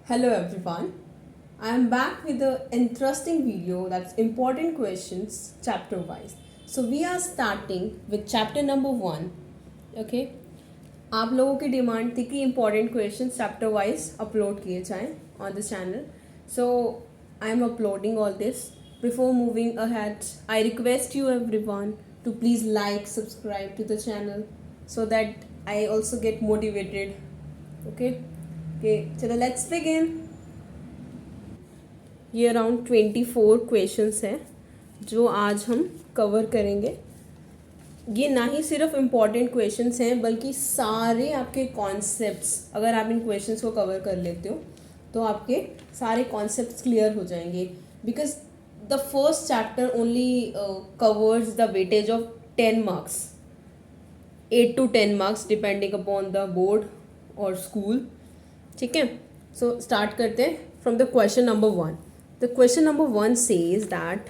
Hello everyone. I am back with an interesting video that's important questions chapter wise. So we are starting with chapter number 1. Okay. आप लोगों की demand थी कि important questions chapter wise upload किए जाएं on this channel. So I am uploading all this. Before moving ahead, I request you everyone to please like, subscribe to the channel so that I also get motivated. Okay. Okay, चलो let's begin. ये around 24 questions हैं जो आज हम cover करेंगे. ये ना ही सिर्फ इम्पॉर्टेंट क्वेश्चंस हैं बल्कि सारे आपके कॉन्सेप्ट्स, अगर आप इन क्वेश्चंस को कवर कर लेते हो तो आपके सारे कॉन्सेप्ट्स क्लियर हो जाएंगे. Because the first chapter only covers the weightage of 10 marks, 8 to 10 marks depending upon the board और स्कूल. ठीक है, सो स्टार्ट करते हैं from the question number 1. The question number 1 says that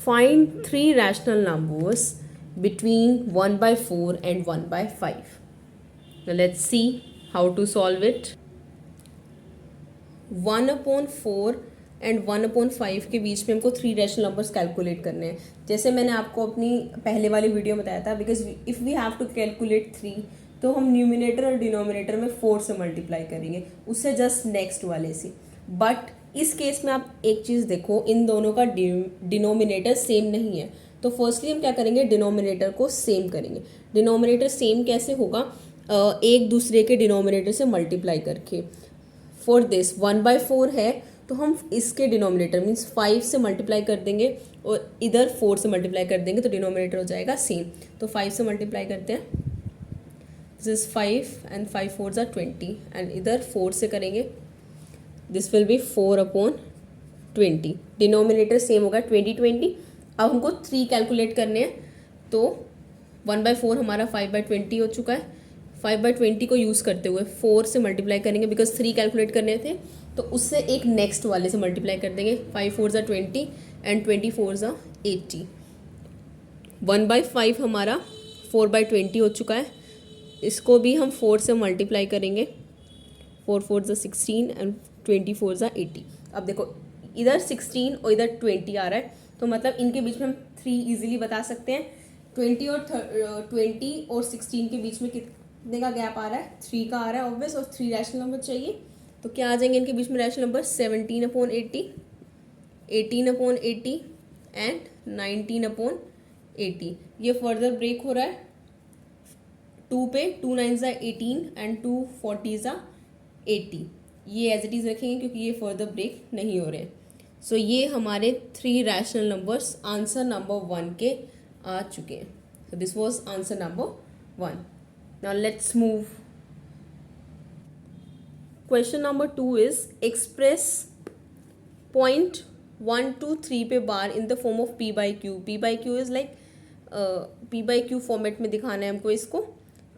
find 3 rational numbers between 1 by 4 and 1 by 5. Now let's see how to solve it. 1 upon 4 and 1 upon 5 के बीच में हमको 3 rational numbers calculate करने हैं. जैसे मैंने आपको अपनी पहले वाली वीडियो में बताया था, because if we have to calculate 3 तो हम न्यूमिनेटर और डिनोमिनेटर में 4 से मल्टीप्लाई करेंगे, उससे जस्ट नेक्स्ट वाले से. बट इस केस में आप एक चीज़ देखो, इन दोनों का डिनोमिनेटर सेम नहीं है. तो फर्स्टली हम क्या करेंगे, डिनोमिनेटर को सेम करेंगे. डिनोमिनेटर सेम कैसे होगा, एक दूसरे के डिनोमिनेटर से मल्टीप्लाई करके. फॉर दिस 1/4 है तो हम इसके डिनोमिनेटर मीन्स 5 से मल्टीप्लाई कर देंगे और इधर 4 से मल्टीप्लाई कर देंगे तो डिनोमिनेटर हो जाएगा सेम. तो 5 से मल्टीप्लाई करते हैं, this is 5 and 5 4s are 20 and इधर 4 से करेंगे, this will be 4 upon 20. Denominator same होगा 20. अब हमको 3 कैलकुलेट करने हैं तो 1/4 हमारा 5/20 हो चुका है. 5/20 को यूज़ करते हुए 4 से मल्टीप्लाई करेंगे बिकॉज 3 कैलकुलेट करने थे, तो उससे एक नेक्स्ट वाले से मल्टीप्लाई कर देंगे. 5 4s are 20 and 20 4s are 80. 1/5 हमारा 4/20 हो चुका है. इसको भी हम 4 से मल्टीप्लाई करेंगे. 4 4s are 16 and 20 4s are 80. अब देखो इधर 16 और इधर 20 आ रहा है, तो मतलब इनके बीच में हम 3 इजीली बता सकते हैं. 20 और 16 के बीच में कितने का गैप आ रहा है, 3 का आ रहा है ऑब्वियस, और 3 रैशनल नंबर चाहिए. तो क्या आ जाएंगे इनके बीच में रैशनल नंबर, 17/80, 18/80 एंड 19/80. ये फर्दर ब्रेक हो रहा है 2 पे, 2 9s are 18 and 2 40s are 80. ये एज इट इज़ रखेंगे क्योंकि ये फर्दर ब्रेक नहीं हो रहे हैं. सो ये हमारे 3 रैशनल नंबर्स आंसर नंबर 1 के आ चुके हैं. So this was answer number 1. Now let's move. Question number 2 is express point 1 to 3 पे bar in the form of P/Q. P/Q is like P/Q format में दिखाना है हमको इसको.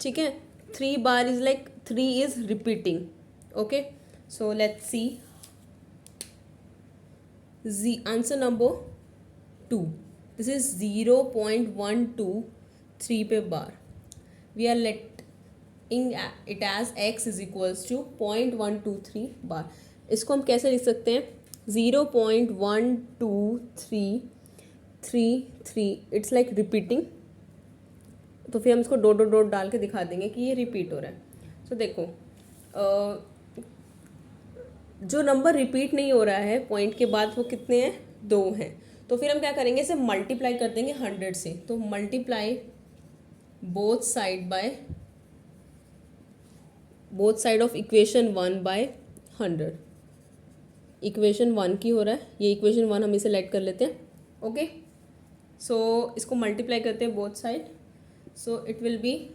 ठीक है, 3 bar is like 3 is repeating. Okay, so let's see the answer number 2. This is 0.123 पे बार. We are letting it as x is equals to 0.123 बार. इसको हम कैसे लिख सकते हैं, 0.12333. इट्स लाइक रिपीटिंग, तो फिर हम इसको डॉट डॉट डॉट डाल के दिखा देंगे कि ये रिपीट हो रहा है. तो देखो जो नंबर रिपीट नहीं हो रहा है पॉइंट के बाद वो कितने हैं, 2 हैं. तो फिर हम क्या करेंगे, इसे मल्टीप्लाई कर देंगे 100 से. तो multiply both side of equation 1 by 100. Equation 1 की हो रहा है, ये इक्वेशन 1 हम इसे लेट कर लेते हैं. ओके, सो इसको मल्टीप्लाई करते हैं both side. So it will B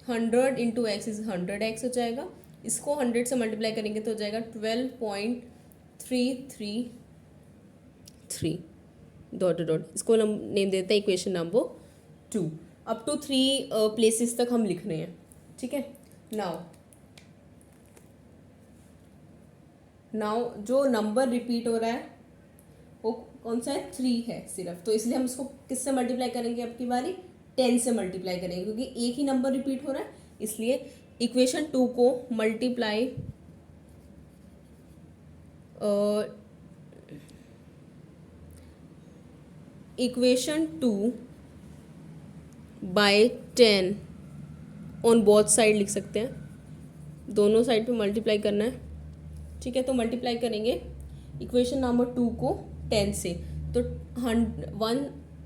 100 into x is 100x हो जाएगा. इसको 100 से मल्टीप्लाई करेंगे तो हो जाएगा 12.333 डॉट डॉट. इसको हम नेम देते हैं equation number 2. Up to 3 places तक हम लिख रहे हैं. ठीक है, नाउ जो नंबर रिपीट हो रहा है वो कौन सा है, 3 है सिर्फ. तो इसलिए हम इसको किससे मल्टीप्लाई करेंगे, अब की बारी 10 से मल्टीप्लाई करेंगे क्योंकि एक ही नंबर रिपीट हो रहा है. इसलिए इक्वेशन 2 को multiply equation 2 by 10 on both side लिख सकते हैं, दोनों साइड पे मल्टीप्लाई करना है। ठीक है, तो मल्टीप्लाई करेंगे इक्वेशन नंबर 2 को 10 से, तो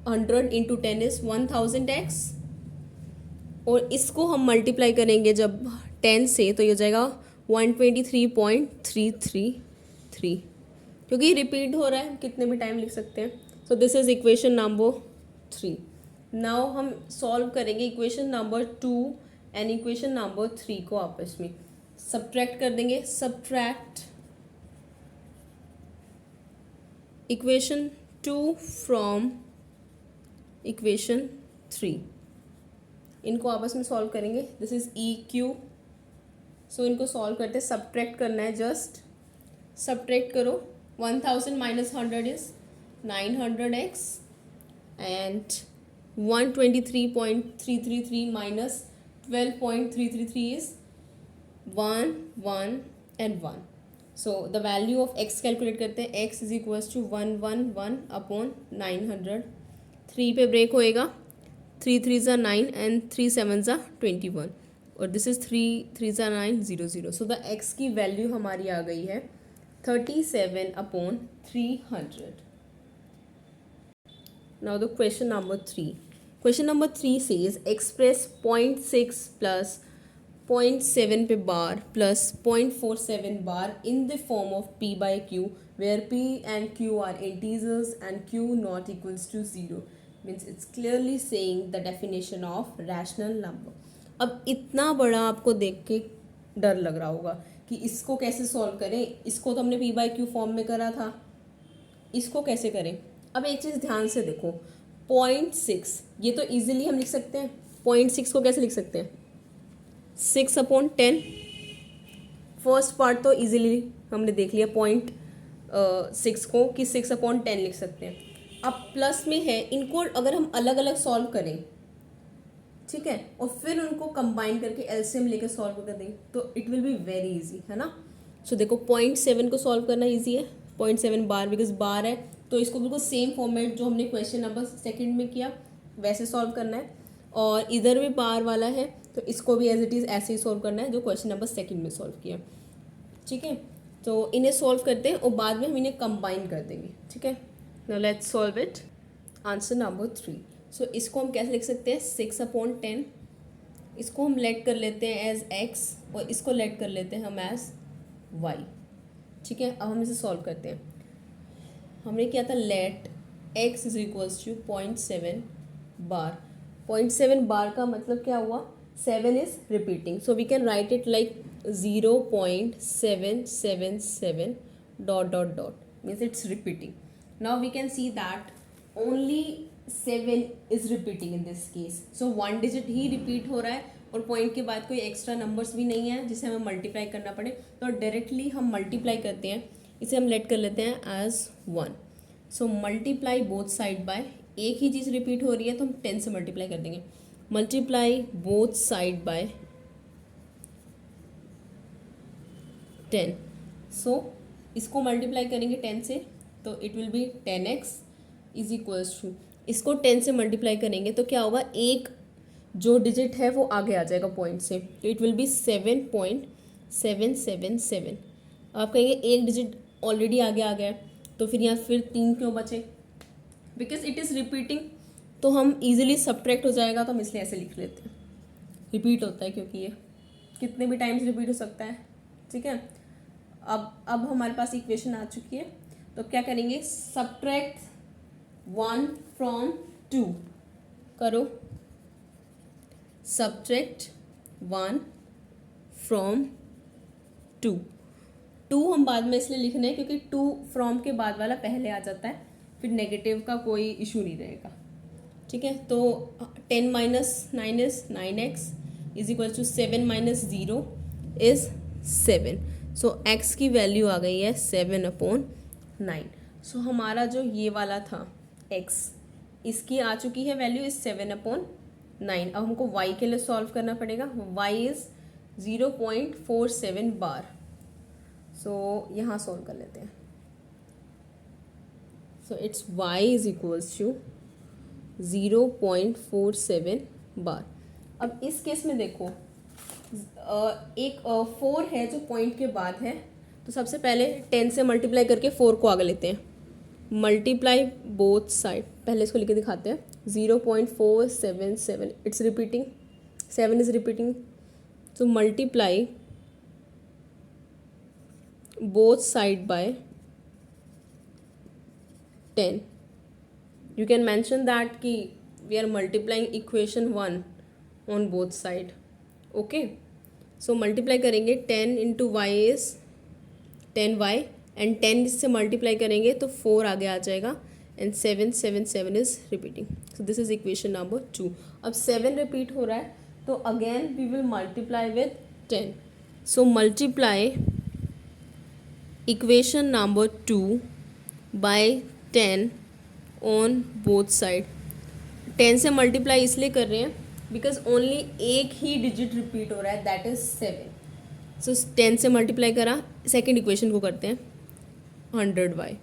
100 इंटू 10 इज 1000x, और इसको हम मल्टीप्लाई करेंगे जब 10 से, तो ये हो जाएगा 123.333, क्योंकि रिपीट हो रहा है, कितने भी टाइम लिख सकते हैं। So this is equation number 3। Now हम सॉल्व करेंगे equation number 2 and equation number 3 को आपस में सब्ट्रैक्ट कर देंगे। सब्ट्रैक्ट इक्वेशन 2 फ्रॉम इक्वेशन 3, इनको आपस में सॉल्व करेंगे। This is E Q. So इनको सॉल्व करते हैं, सब्ट्रैक्ट करना है, जस्ट सब्ट्रैक्ट करो। 1000 minus 100 is 900x and 123.333 minus 12.333 is 1 1 and 1। So the value of x calculate करते हैं। x is equals to 111 upon 900। 3 पे ब्रेक होएगा, 3 3 ज़ा 9 एंड 3 7 ज़ा 21, और दिस इज 3 3 ज़ा 9 0 0। सो द x की वैल्यू हमारी आ गई है 37 upon 300। Now the question number 3. Question number 3 says express 0.6 plus 0.7 पे bar plus 0.47 bar in the form of p by q, where p and q are integers and q not equals to 0. Means it's clearly saying the definition of rational number. अब इतना बड़ा आपको देख के डर लग रहा होगा कि इसको कैसे सॉल्व करें, इसको तो हमने p by q फॉर्म में करा था, इसको कैसे करें। अब एक चीज़ ध्यान से देखो, 0.6 ये तो इजीली हम लिख सकते हैं। 0.6 को कैसे लिख सकते हैं, 6 अपॉन 10। फर्स्ट पार्ट तो इजीली हमने देख लिया 0.6 को कि 6 अपॉन 10 लिख सकते हैं। अब प्लस में है, इनको अगर हम अलग अलग सॉल्व करें, ठीक है, और फिर उनको कंबाइन करके एलसीएम लेकर सॉल्व कर दें, तो it will be very easy, है ना। सो देखो 0.7 को सॉल्व करना इजी है, 0.7 बार, बिकॉज बार है, तो इसको बिल्कुल सेम फॉर्मेट जो हमने क्वेश्चन नंबर 2 में किया वैसे सॉल्व करना है, और इधर भी बार वाला है तो इसको भी एज इट इज़ ऐसे ही सॉल्व करना है जो क्वेश्चन नंबर 2 में सॉल्व किया। ठीक है, तो इन्हें सॉल्व करते हैं और बाद में हम इन्हें कंबाइन कर देंगे। ठीक है, now let's solve it. Answer number 3। सो इसको हम कैसे लिख सकते हैं, 6 अपॉन 10, इसको हम लेट कर लेते हैं एज x और इसको लेट कर लेते हैं हम एज y। ठीक है, अब हम इसे सॉल्व करते हैं। हमने किया था let x is equals to 0.7 bar. 0.7 bar का मतलब क्या हुआ, 7 is repeating, so we can write it like 0.777 dot dot dot, means it's repeating. Now we can see that only 7 is repeating in this case, so 1 digit ही repeat हो रहा है और point के बाद कोई एक्स्ट्रा नंबर्स भी नहीं है जिसे हमें मल्टीप्लाई करना पड़े, तो डायरेक्टली हम मल्टीप्लाई करते हैं, इसे हम लेट कर लेते हैं as 1। So multiply both side by, एक ही चीज़ रिपीट हो रही है तो हम 10 से मल्टीप्लाई कर देंगे। Multiply both side by 10। So इसको मल्टीप्लाई करेंगे 10 से तो it will be 10x is equals to, इसको 10 से मल्टीप्लाई करेंगे तो क्या होगा, एक जो डिजिट है वो आगे आ जाएगा पॉइंट से, तो इट विल बी 7.777। आप कहेंगे एक डिजिट ऑलरेडी आगे आ गया है तो फिर यहाँ फिर 3 क्यों बचे, बिकॉज इट इज़ रिपीटिंग, तो हम इजीली सब्ट्रैक्ट हो जाएगा, तो हम इसलिए ऐसे लिख लेते हैं। रिपीट होता है क्योंकि ये कितने भी टाइम्स रिपीट हो सकता है। ठीक है, अब हमारे पास इक्वेशन आ चुकी है, तो क्या करेंगे, सब्ट्रैक्ट 1 फ्रॉम 2 करो, सब्ट्रैक्ट 1 फ्रॉम 2। 2 हम बाद में इसलिए लिखने हैं क्योंकि 2 फ्रॉम के बाद वाला पहले आ जाता है, फिर नेगेटिव का कोई इशू नहीं रहेगा। ठीक है, तो 10 minus 9 is 9x is equal to 7 minus 0 is 7। So x की वैल्यू आ गई है 7 अपॉन 9। सो हमारा जो ये वाला था x, इसकी आ चुकी है वैल्यू इज 7 अपॉन 9। अब हमको y के लिए सॉल्व करना पड़ेगा, y इज 0.47 बार। सो यहाँ सॉल्व कर लेते हैं. So it's y is equals to 0.47 bar. अब इस केस में देखो एक 4 है जो पॉइंट के बाद है, तो सबसे पहले 10 से मल्टीप्लाई करके 4 को आगे लेते हैं. मल्टीप्लाई बोथ साइड, पहले इसको लिख के दिखाते हैं. 0.477, it's repeating, 7 is repeating. So multiply both side by 10. You can mention that कि we are multiplying equation 1 on both side. Okay, so multiply करेंगे 10 into y is 10y and 10 इससे multiply करेंगे तो 4 आगे आ जाएगा and 7 is repeating. So this is equation number 2. अब 7 repeat हो रहा है तो again we will multiply with 10. So multiply equation number 2 by 10 on both side. 10 से मल्टीप्लाई इसलिए कर रहे हैं बिकॉज ओनली एक ही डिजिट रिपीट हो रहा है, दैट इज 7. सो 10 से मल्टीप्लाई करा, सेकेंड इक्वेशन को करते हैं 100y.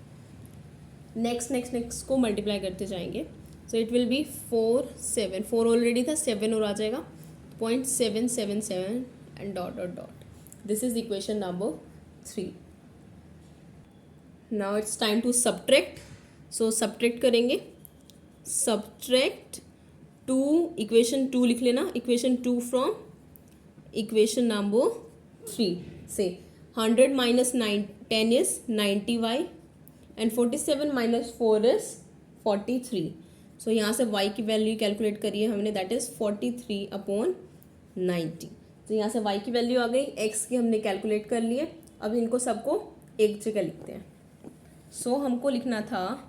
नेक्स्ट को मल्टीप्लाई करते जाएंगे. So it will be 4 already था, 7 और आ जाएगा 0.777 and dot dot dot. This is equation number 3. Now it's time to subtract. So subtract करेंगे. सब्ट्रैक्ट 2, इक्वेशन 2 लिख लेना, इक्वेशन 2 फ्रॉम इक्वेशन नंबर 3 से 100 minus 10 is 90y and 47 minus 4 is 43. सो यहाँ से y की वैल्यू कैलकुलेट करी है हमने, दैट इज 43/90. तो यहाँ से y की वैल्यू आ गई, x की हमने कैलकुलेट कर लिए. अब इनको सबको एक जगह लिखते हैं. सो हमको लिखना था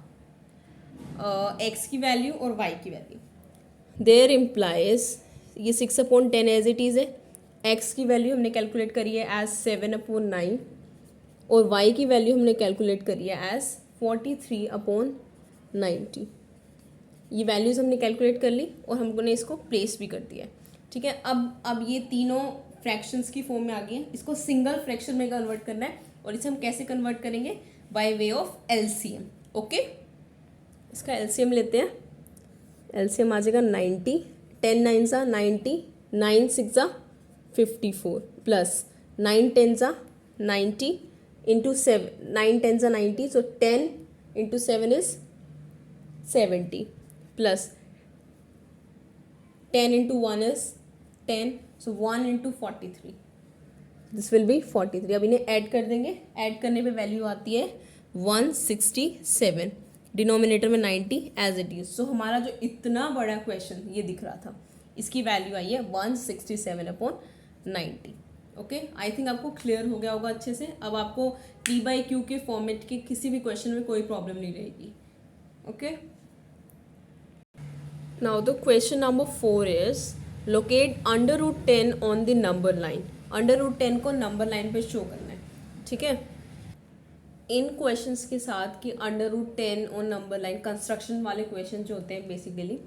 x की वैल्यू और y की वैल्यू. देयर इम्प्लाइज ये 6/10 एज इट इज़ है. x की वैल्यू हमने कैलकुलेट करी है एज 7/9 और y की वैल्यू हमने कैलकुलेट करी है एज 43/90. ये वैल्यूज़ हमने कैलकुलेट कर ली और हमने इसको प्लेस भी कर दिया है. ठीक है, अब ये तीनों फ्रैक्शंस की फॉर्म में आ गए हैं. इसको सिंगल फ्रैक्शन में कन्वर्ट करना है और इसे हम कैसे कन्वर्ट करेंगे, by way of LCM. Okay, इसका LCM लेते हैं. LCM आ जाएगा 90, 10 9 90, 9 6 54 plus 9 10 90 into 7, 9 10 90, so 10 into 7 is 70 plus 10 into 1 is 10, so 1 into 43, this will B 43. अब इन्हें ऐड कर देंगे. ऐड करने पे वैल्यू आती है 167, डिनोमिनेटर में 90 एज इट इज. सो हमारा जो इतना बड़ा क्वेश्चन ये दिख रहा था, इसकी वैल्यू आई है 167/90. ओके, आई थिंक आपको क्लियर हो गया होगा अच्छे से. अब आपको P/Q के फॉर्मेट के किसी भी क्वेश्चन में कोई प्रॉब्लम नहीं रहेगी. Okay, now the question number 4 is locate √10 on the number line. √10 को नंबर लाइन पे शो करना है. ठीक है, इन क्वेश्चंस के साथ कि √10 ऑन नंबर लाइन, कंस्ट्रक्शन वाले क्वेश्चन जो होते हैं बेसिकली,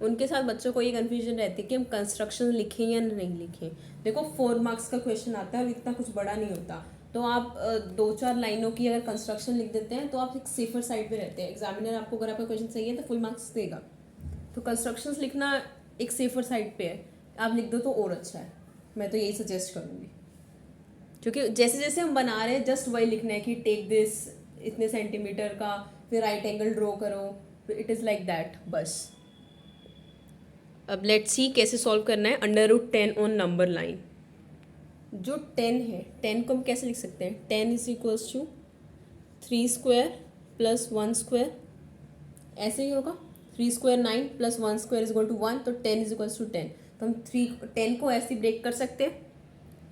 उनके साथ बच्चों को ये कन्फ्यूजन रहती है कि हम कंस्ट्रक्शन लिखें या नहीं लिखें. देखो 4 मार्क्स का क्वेश्चन आता है और इतना कुछ बड़ा नहीं होता, तो आप 2-4 लाइनों की अगर कंस्ट्रक्शन लिख देते हैं तो आप एक सेफर साइड पे रहते हैं. एग्जामिनर आपको अगर आपका क्वेश्चन सही है तो फुल मार्क्स देगा. तो कंस्ट्रक्शंस लिखना एक सेफर साइड पे है, आप लिख दो तो और अच्छा है. मैं तो यही सजेस्ट करूँगी, क्योंकि जैसे जैसे हम बना रहे हैं जस्ट वही लिखना है कि टेक दिस इतने सेंटीमीटर का, फिर राइट एंगल ड्रॉ करो, इट इज़ लाइक दैट बस. अब लेट्स सी कैसे सॉल्व करना है √10 ऑन नंबर लाइन. जो 10 है, 10 को हम कैसे लिख सकते हैं, 10 is equals to 3 square plus 1 square, ऐसे ही होगा. 3 square 9 plus 1 square is equal to 1, तो 10 इज इक्वल्स टू 10. तो हम 10 को ऐसे ब्रेक कर सकते हैं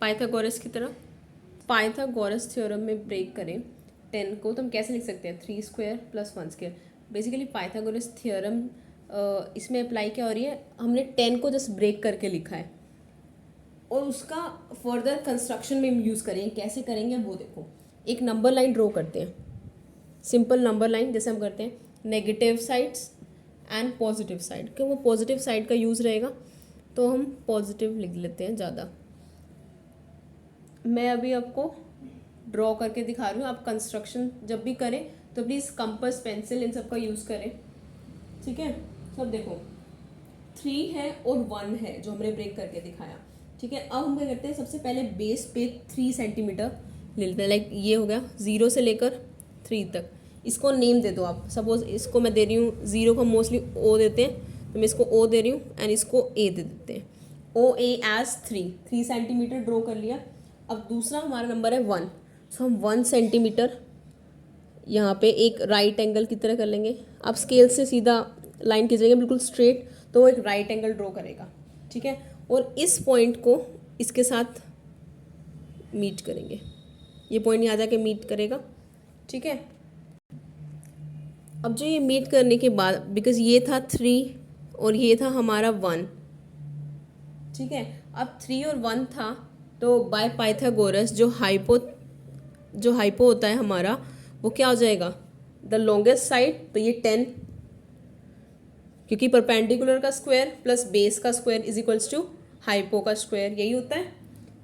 पाइथागोरस की तरह. पाइथागोरस थ्योरम में ब्रेक करें 10 को तो हम कैसे लिख सकते हैं, 3 square plus 1 square. Basically Pythagoras theorem इसमें अप्लाई क्या हो रही है, हमने 10 को जस्ट ब्रेक करके लिखा है और उसका फर्दर कंस्ट्रक्शन में हम यूज़ करेंगे. कैसे करेंगे वो देखो. एक नंबर लाइन ड्रॉ करते हैं, सिंपल नंबर लाइन जैसे हम करते हैं negative sides and positive side. क्यों, वो पॉजिटिव साइड का यूज़ रहेगा तो हम पॉजिटिव लिख लेते हैं ज़्यादा. मैं अभी आपको ड्रॉ करके दिखा रही हूँ। आप कंस्ट्रक्शन जब भी करें तो प्लीज़ कंपास, पेंसिल इन सब का यूज़ करें, ठीक है। सब देखो 3 है और 1 है जो हमने ब्रेक करके दिखाया, ठीक है। अब हम क्या करते हैं, सबसे पहले बेस पे 3 सेंटीमीटर ले लेते हैं। लाइक ये हो गया 0 से लेकर 3 तक। इसको नेम दे दो आप। सपोज इसको मैं दे रही हूँ 0 को मोस्टली ओ देते हैं, तो मैं इसको ओ दे रही हूँ एंड इसको ए दे देते हैं। ओ ए एज 3 सेंटीमीटर ड्रॉ कर लिया। अब दूसरा हमारा नंबर है 1, सो हम 1 सेंटीमीटर यहाँ पे एक राइट एंगल की तरह कर लेंगे। आप स्केल से सीधा लाइन खींचेंगे बिल्कुल स्ट्रेट, तो वो एक राइट एंगल ड्रॉ करेगा, ठीक है। और इस पॉइंट को इसके साथ मीट करेंगे, ये पॉइंट यहाँ जाके मीट करेगा, ठीक है। अब जो ये मीट करने के बाद, बिकॉज ये था 3 और ये था हमारा 1, ठीक है। अब 3 और 1 था, तो बाय पाइथागोरस जो हाइपो होता है हमारा, वो क्या हो जाएगा, द लॉन्गेस्ट साइड, तो ये 10, क्योंकि परपेंडिकुलर का स्क्वायर प्लस बेस का square is equals to hypo का स्क्वायर, यही होता है।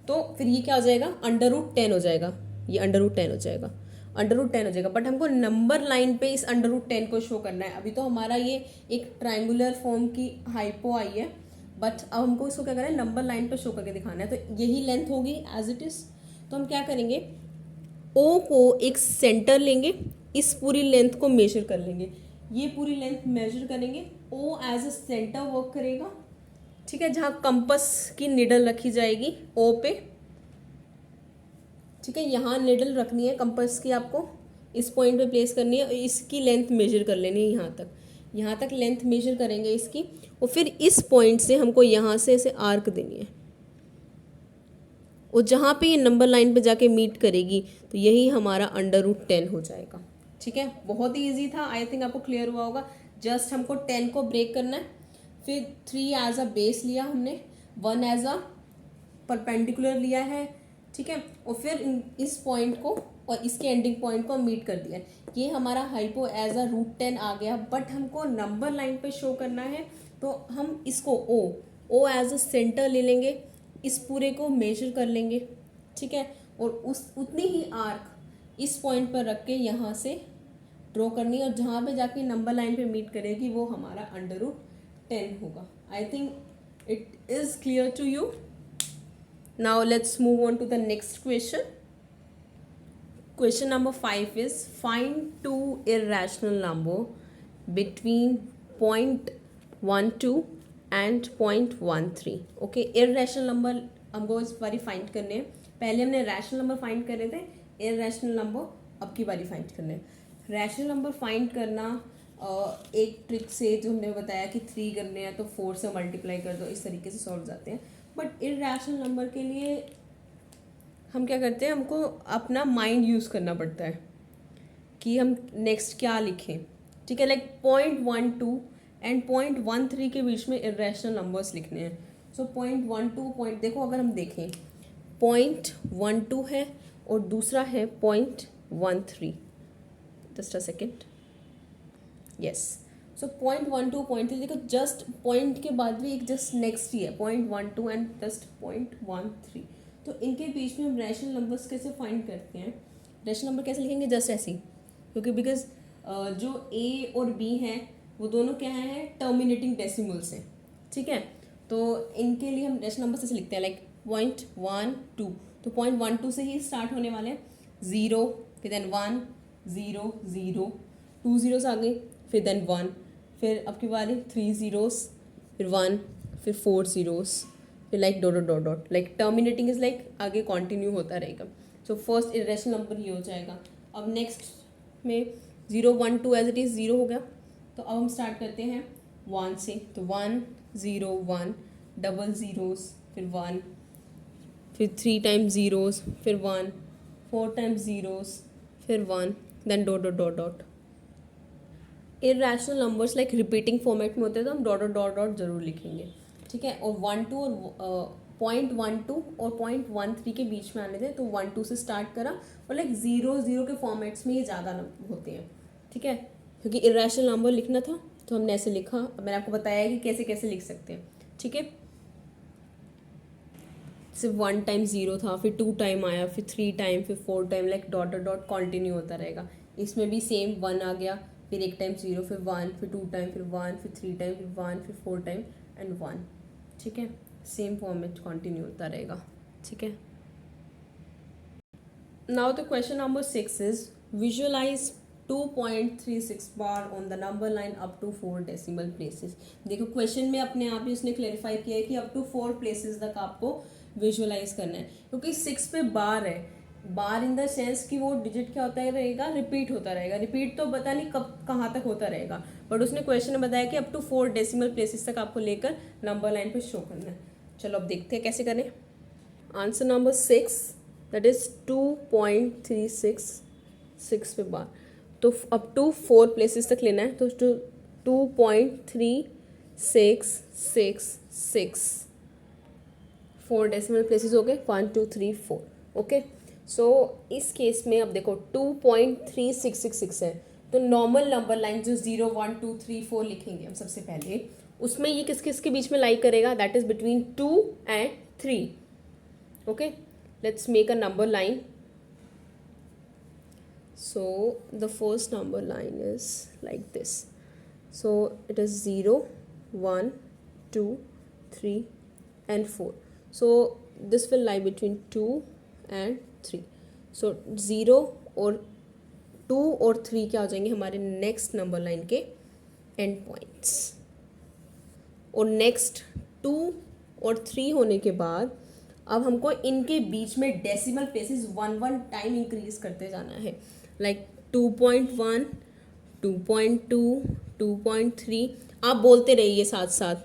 तो फिर ये क्या हो जाएगा, √10 हो जाएगा, ये √10 हो जाएगा, √10 हो जाएगा। बट हमको नंबर लाइन पे इस √10 को शो करना है। अभी तो हमारा ये एक ट्रायंगुलर फॉर्म की हाइपो आई है, बट अब हमको इसको क्या करना है, नंबर लाइन पे शो करके दिखाना है। तो यही लेंथ होगी एज इट इज़। तो हम क्या करेंगे, ओ को एक सेंटर लेंगे, इस पूरी लेंथ को मेजर कर लेंगे, ये पूरी लेंथ मेजर करेंगे, ओ एज अ सेंटर वर्क करेगा, ठीक है। जहाँ कंपस की निडल रखी जाएगी ओ पे, ठीक है। यहाँ निडल रखनी है कंपस की, आपको इस पॉइंट पे प्लेस करनी है और इसकी लेंथ मेजर कर लेनी है। यहाँ तक लेंथ मेजर करेंगे इसकी, और फिर इस पॉइंट से हमको यहाँ से ऐसे आर्क देनी है, और जहाँ पे ये नंबर लाइन पे जाके मीट करेगी, तो यही हमारा √10 हो जाएगा, ठीक है। बहुत ही ईजी था, आई थिंक आपको क्लियर हुआ होगा। जस्ट हमको 10 को ब्रेक करना है, फिर 3 एज अ बेस लिया हमने, 1 एज अ परपेंडिकुलर लिया है, ठीक है। और फिर इस पॉइंट को और इसके एंडिंग पॉइंट को मीट कर दिया। ये हमारा हाइपो एज अ √10 आ गया। बट हमको नंबर लाइन पे शो करना है, तो हम इसको ओ एज अ सेंटर ले लेंगे, इस पूरे को मेजर कर लेंगे, ठीक है। और उतनी ही आर्क इस पॉइंट पर रख के यहाँ से ड्रॉ करनी है, और जहाँ पे जाके नंबर लाइन पे मीट करेगी वो हमारा √10 होगा। I think it is clear to you. Now let's move on to the next question. Question number 5 is find two irrational number between 0.12 and 0.13. Okay, irrational number हमको इस बारी फाइंड करने हैं। पहले हमने रैशनल नंबर फाइंड कर रहे थे, इरैशनल नंबर अब की बारी फाइंड करने हैं। रैशनल नंबर फाइंड करना एक ट्रिक से जो हमने बताया कि 3 करने हैं तो 4 से मल्टीप्लाई कर दो, इस तरीके से सॉल्व जाते हैं। बट इरैशनल नंबर के लिए हम क्या करते हैं, हमको अपना माइंड यूज़ करना पड़ता है कि हम नेक्स्ट क्या लिखें, ठीक है। लाइक 0.12 एंड 0.13 के बीच में इरैशनल नंबर्स लिखने हैं। सो 0.12 देखो, अगर हम देखें 0.12 है और दूसरा है 0.13, जस्ट अ सेकेंड, यस। सो 0.12 0.3 देखो, जस्ट पॉइंट के बाद भी एक जस्ट नेक्स्ट ही है 0.12 एंड जस्ट 0.13। तो इनके बीच में हम रैशनल नंबर्स कैसे फाइंड करते हैं, रैशनल नंबर कैसे लिखेंगे, जस्ट ऐसे ही, क्योंकि बिकॉज जो ए और बी हैं वो दोनों क्या हैं, टर्मिनेटिंग डेसिमल्स हैं, ठीक है। तो इनके लिए हम रैशनल नंबर से लिखते हैं, लाइक 0.12, तो 0.12 से ही स्टार्ट होने वाले हैं, 0 फिर देन 1 0 0, 2 zeros आ गई, फिर देन 1, फिर अब की बारी 3 zeros, फिर 1, फिर 4 zeros, फिर like dot, like terminating is like आगे कंटिन्यू होता रहेगा। सो फर्स्ट इरेशनल नंबर ये हो जाएगा। अब नेक्स्ट में 0 1 2 एज इट इज़ 0 हो गया। तो अब हम स्टार्ट करते हैं 1 से, तो 1 0 1, डबल ज़ीरोस, फिर 1, फिर 3 टाइम्स ज़ीरोस, फिर 1, 4 टाइम्स ज़ीरोस, फिर 1, then dot. Irrational numbers like repeating format में होते हैं, तो हम डॉट जरूर लिखेंगे, ठीक है। और 1 2 और 0.12 और 0.13 के बीच में आने थे, तो 1 2 से स्टार्ट करा, और लाइक 0 0 के फॉर्मेट्स में ये ज़्यादा होते हैं, ठीक है। क्योंकि इरैशनल नंबर लिखना था तो हमने ऐसे लिखा। मैंने आपको बताया कि कैसे कैसे लिख सकते हैं, ठीक है। सिर्फ 1 टाइम 0 था, फिर 2 टाइम आया, फिर 3 टाइम, फिर 4 time, like dot dot dot continue होता रहेगा। इसमें भी सेम 1 आ गया, फिर 1 टाइम 0, फिर 1, फिर 2 टाइम, फिर 1, फिर 3 टाइम, फिर 1, फिर 4 टाइम एंड 1। ठीक है, सेम फॉर्मेट कंटिन्यू होता रहेगा। ठीक है, now the question number 6 is visualize 2.36 bar on the number line up to 4 decimal places. देखो क्वेश्चन में अपने आप ही उसने क्लेरिफाई किया है कि अप टू 4 प्लेसेस तक आपको विजुअलाइज करना है, क्योंकि 6 पे बार है। बार इन द सेंस कि वो डिजिट क्या होता है रहेगा, रिपीट होता रहेगा। रिपीट तो पता नहीं कब कहाँ तक होता रहेगा, बट उसने क्वेश्चन में बताया कि अप टू 4 डेसिमल प्लेसेस तक आपको लेकर नंबर लाइन पे शो करना है। चलो अब देखते हैं कैसे करें। आंसर नंबर 6 दैट इज 2.36 6 पे बार, तो अप टू 4 प्लेसेस तक लेना है। तो 2.3666 4 डेसिमल प्लेसेस हो गए, 1 2 3 4। ओके, सो इस केस में अब देखो 2.3666 है, तो नॉर्मल नंबर लाइन जो 0 1 2 3 4 लिखेंगे हम सबसे पहले, उसमें ये किस किस के बीच में लाई करेगा, that is between 2 and 3। Okay, let's make a number line. So the first number line is like this. So it is 0 1 2 3 and 4. So this will lie between 2 and 3. So 0 और 2 और 3 क्या हो जाएंगे हमारे नेक्स्ट नंबर लाइन के and points. और next 2 और 3 होने के बाद अब हमको इनके बीच में डेसिमल प्लेसेस 1 टाइम इंक्रीज करते जाना है, लाइक 2.1 2.2 2.3। आप बोलते रहिए साथ साथ,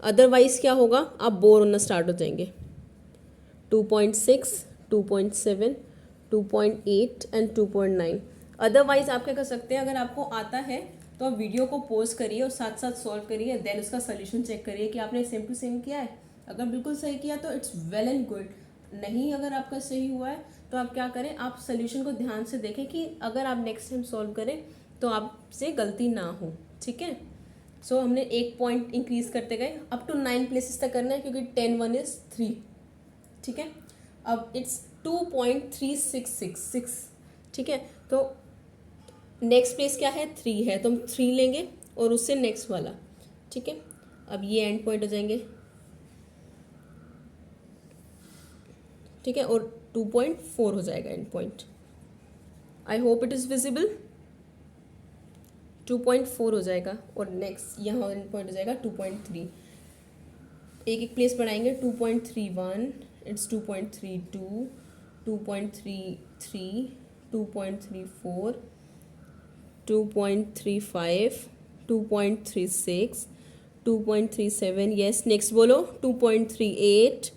अदरवाइज क्या होगा, आप बोर होना स्टार्ट हो जाएंगे। 2.6 2.7 2.8 एंड 2.9। अदरवाइज आप क्या कर सकते हैं, अगर आपको आता है तो आप वीडियो को पॉज करिए और साथ साथ सॉल्व करिए, देन उसका सोल्यूशन चेक करिए कि आपने सेम टू सेम किया है। अगर बिल्कुल सही किया तो इट्स वेल एंड गुड, नहीं अगर आपका सही हुआ है तो आप क्या करें, आप सोल्यूशन को ध्यान से देखें कि अगर आप नेक्स्ट टाइम सॉल्व करें तो आपसे गलती ना हो। ठीक है, सो हमने एक पॉइंट इंक्रीज करते गए, अप टू 9 प्लेसेस तक करना है, क्योंकि 10 1 इज 3। ठीक है, अब इट्स 2.3666। ठीक है, तो नेक्स्ट प्लेस क्या है, 3 है, तो हम 3 लेंगे और उससे नेक्स्ट वाला। ठीक है, अब ये एंड पॉइंट हो जाएंगे। ठीक है, और 2.4 हो जाएगा and point. I hope it is visible. 2.4 हो जाएगा और नेक्स्ट यहाँ एंड पॉइंट हो जाएगा 2.3। एक एक प्लेस बढ़ाएंगे, 2.31 इट्स 2.32 2.33 2.34 2.35 2.36 2.37। यस, नेक्स्ट बोलो 2.38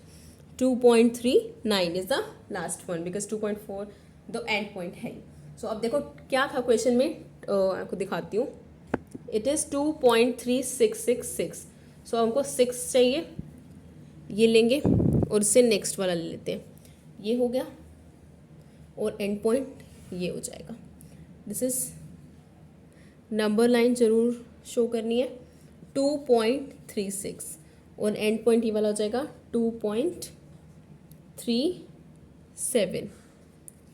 2.39 is the last one, because 2.4 the end point है। सो अब देखो क्या था क्वेश्चन में, आपको दिखाती हूँ। It is 2.3666। सो हमको 6 चाहिए, ये लेंगे और इससे नेक्स्ट वाला ले लेते हैं, ये हो गया और एंड पॉइंट ये हो जाएगा। दिस इज नंबर लाइन जरूर शो करनी है 2.36 और एंड पॉइंट ये वाला हो जाएगा 2.37।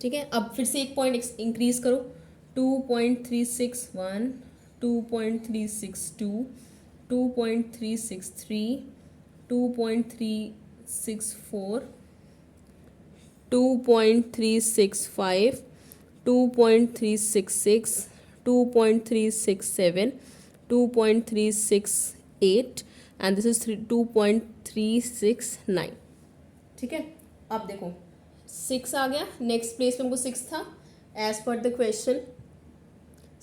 ठीक है, अब फिर से एक पॉइंट इंक्रीज करो, 2.361 2.362 2.363 2.364 2.365 2.366 2.367 2.368 एंड दिस इज 2.369। ठीक है, अब देखो 6 आ गया, नेक्स्ट प्लेस में हमको 6 था एज पर द क्वेश्चन।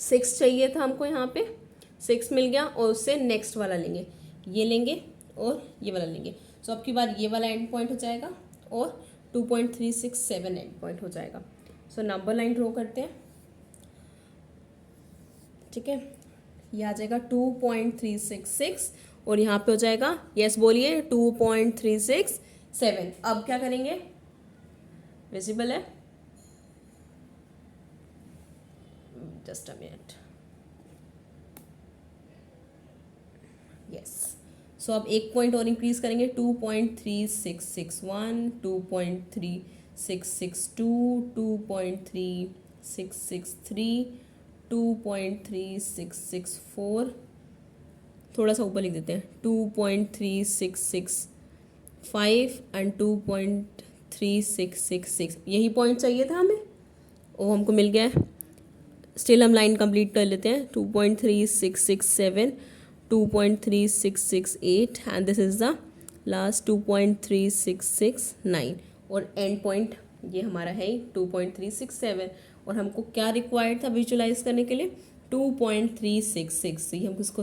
6 चाहिए था हमको, यहाँ पे 6 मिल गया और उससे नेक्स्ट वाला लेंगे, ये लेंगे और ये वाला लेंगे। सो अब की बार ये वाला एंड पॉइंट हो जाएगा और 2.367 एंड पॉइंट हो जाएगा। सो नंबर लाइन ड्रॉ करते हैं। ठीक है, ये आ जाएगा 2.366 और यहाँ पे हो जाएगा, यस बोलिए, 2.367। अब क्या करेंगे, विजिबल है, जस्ट अ मिनट, यस। सो अब एक पॉइंट और इंक्रीज करेंगे, 2.3661, 2.3662, 2.3663, 2.3664, थोड़ा सा ऊपर लिख देते हैं, 2.3665 एंड 2.3666, यही पॉइंट चाहिए था हमें, वो हमको मिल गया है। स्टिल हम लाइन कंप्लीट कर लेते हैं, 2.3667, 2.3668 and this is the last 2.3669 और एंड पॉइंट ये हमारा है 2.367 और हमको क्या रिक्वायर्ड था विजुलाइज करने के लिए 2.366। तो ये हम इसको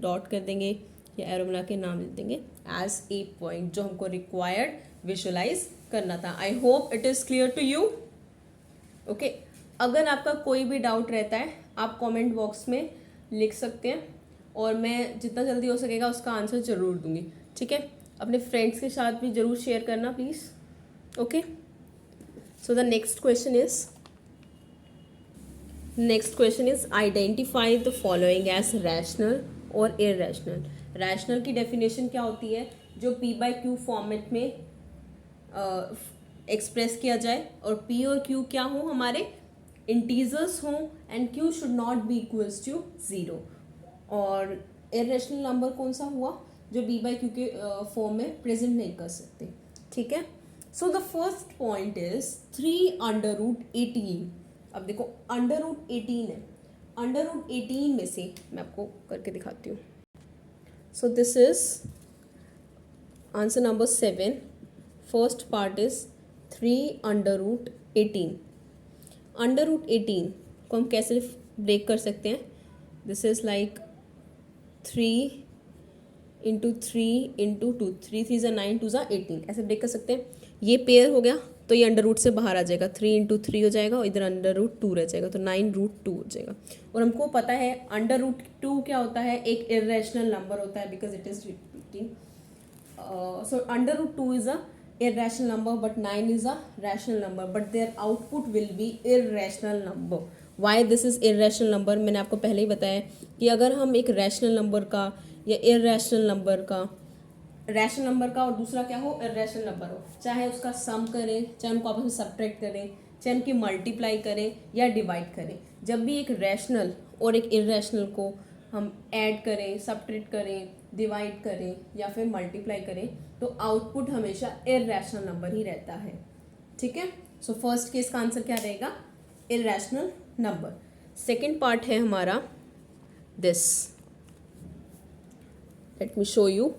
डॉट कर देंगे या एरो बना के नाम लिख देंगे एज ए पॉइंट जो हमको रिक्वायर्ड विजुलाइज करना था। I hope it is clear to you. Okay, अगर आपका कोई भी डाउट रहता है आप कमेंट बॉक्स में लिख सकते हैं और मैं जितना जल्दी हो सकेगा उसका आंसर ज़रूर दूंगी। ठीक है, अपने फ्रेंड्स के साथ भी ज़रूर शेयर करना please. Okay, so the next question is identify the following as rational और इररेशनल। रैशनल की डेफिनेशन क्या होती है, जो पी बाई क्यू फॉर्मेट में एक्सप्रेस किया जाए और पी और क्यू क्या हो, हमारे इंटीजर्स हों and Q should not be equals to zero. और इररेशनल नंबर कौन सा हुआ, जो बी बाई क्यू के फॉर्म में प्रेजेंट नहीं कर सकते। ठीक है, so the first point is 3√18। अब देखो √18 है, √18 में से मैं आपको करके दिखाती हूँ। सो this is answer number 7। First part is 3√18। √18 को हम कैसे ब्रेक कर सकते हैं, this is like 3 into 3 into 2, 3 3 9 2 18, ऐसे ब्रेक कर सकते हैं। ये पेयर हो गया तो ये अंडर रूट से बाहर आ जाएगा, 3 इंटू 3 हो जाएगा और इधर √2 रह जाएगा, तो 9√2 हो जाएगा। और हमको पता है √2 क्या होता है, एक इररेशनल नंबर होता है because it is repeating. So √2 is a irrational number but 9 is a rational number but their output will be irrational number. Why this is irrational number, मैंने आपको पहले ही बताया कि अगर हम एक रैशनल नंबर का या irrational नंबर का, रैशनल नंबर का और दूसरा क्या हो irrational नंबर हो, चाहे उसका सम करें, चाहे उनको आपस में सब्ट्रैक्ट करें, चाहे उनकी मल्टीप्लाई करें या डिवाइड करें, जब भी एक रैशनल और एक इररेशनल को हम ऐड करें, सब्ट्रैक्ट करें, डिवाइड करें या फिर मल्टीप्लाई करें तो आउटपुट हमेशा इररेशनल नंबर ही रहता है। ठीक है, सो फर्स्ट केस का आंसर क्या रहेगा, इररेशनल नंबर। सेकेंड पार्ट है हमारा this, let me show you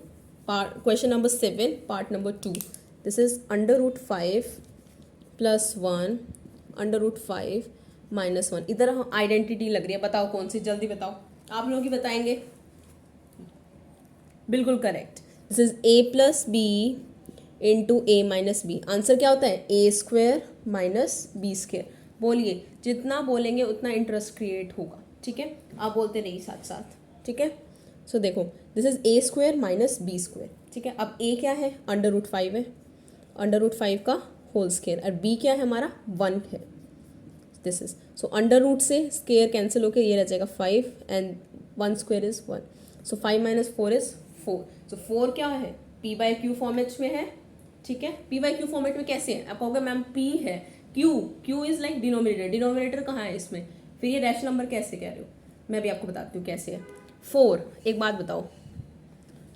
question number 7 part number 2। This is √5 + 1 √5 - 1। इधर हम आइडेंटिटी लग रही है, बताओ कौन सी, जल्दी बताओ, आप लोग ही बताएंगे। बिल्कुल correct, this is a + b into a - b। Answer क्या होता है, a² - b²। बोलिए, जितना बोलेंगे उतना इंटरेस्ट क्रिएट होगा। ठीक है, आप बोलते रहिए साथ साथ। ठीक है, सो देखो दिस इज a² - b²। ठीक है, अब a क्या है, √5 है, √5 का होल स्क्वायर, और b क्या है हमारा 1 है। दिस इज सो √ से स्क्वायर कैंसिल होकर ये रह जाएगा 5 एंड 1² इज 1। So 5 - 4 is 4। सो 4 क्या है, पी बाई क्यू फॉर्मेट में है। ठीक है, पी बाई क्यू फॉर्मेट में कैसे है, आप कहोगे मैम पी है, क्यू इज लाइक डिनोमिनेटर कहाँ है इसमें, फिर ये रैशनल नंबर कैसे कह रहे हो, मैं भी आपको बताती हूँ कैसे है। 4, एक बात बताओ,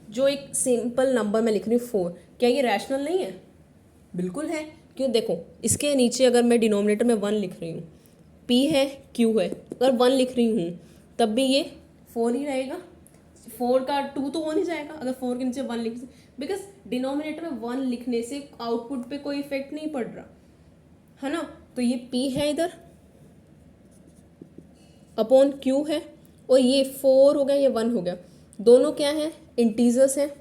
जो एक सिंपल नंबर मैं लिख रही हूँ 4, क्या ये रैशनल नहीं है, बिल्कुल है। क्यों, देखो इसके नीचे अगर मैं डिनोमिनेटर में 1 लिख रही हूँ, पी है क्यू है, अगर 1 लिख रही हूँ तब भी ये 4 ही रहेगा, 4 का 2 तो हो नहीं जाएगा अगर 4 के नीचे 1 लिख, बिकॉज डिनोमिनेटर में 1 लिखने से आउटपुट पे कोई इफेक्ट नहीं पड़ रहा है ना। तो ये p है इधर अपॉन q है, और ये 4 हो गया, ये 1 हो गया, दोनों क्या है, इंटीजर्स हैं।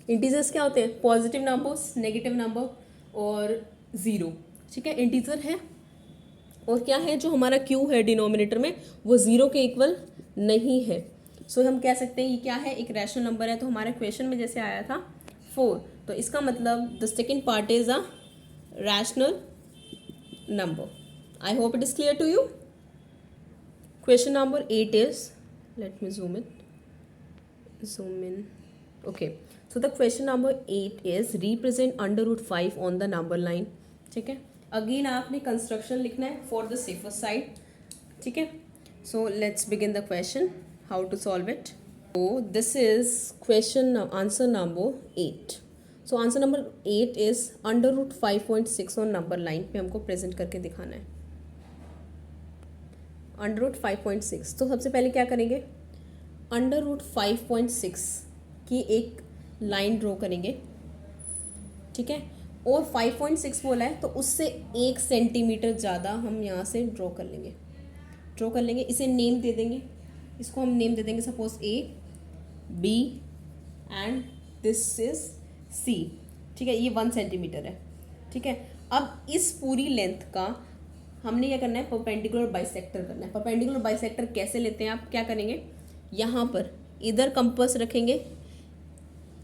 इंटीजर्स क्या होते हैं, पॉजिटिव नंबर्स, नेगेटिव नंबर और 0। ठीक है, इंटीजर है, और क्या है, जो हमारा q है डिनोमिनेटर में वो 0 के इक्वल नहीं है। सो हम कह सकते हैं ये क्या है, एक रैशनल नंबर है। तो हमारे क्वेश्चन में जैसे आया था 4, तो इसका मतलब the second part is a rational number. I hope it is clear to you. Question number 8 is, let me zoom in, okay, so the question number 8 is represent under root 5 on the number line. ठीक है, again आपने construction लिखना है for the safer side. ठीक है, so let's begin the question, how to solve it. So this is question answer number 8. So answer number 8 is under root 5.6 on number line पे हमको present करके दिखाना है. अंडर रूट 5.6, तो सबसे पहले क्या करेंगे, अंडर रूट 5.6 की एक लाइन ड्रॉ करेंगे. ठीक है, और 5.6 बोला है तो उससे 1 सेंटीमीटर ज़्यादा हम यहाँ से ड्रॉ कर लेंगे. इसे नेम दे देंगे, इसको हम नेम दे देंगे suppose A, B and this is C. ठीक है, ये 1 सेंटीमीटर है. ठीक है, अब इस पूरी लेंथ का हमने क्या करना है, परपेंडिकुलर बाइसेक्टर करना है. परपेंडिकुलर बाइसेक्टर कैसे लेते हैं, आप क्या करेंगे, यहाँ पर इधर कंपास रखेंगे,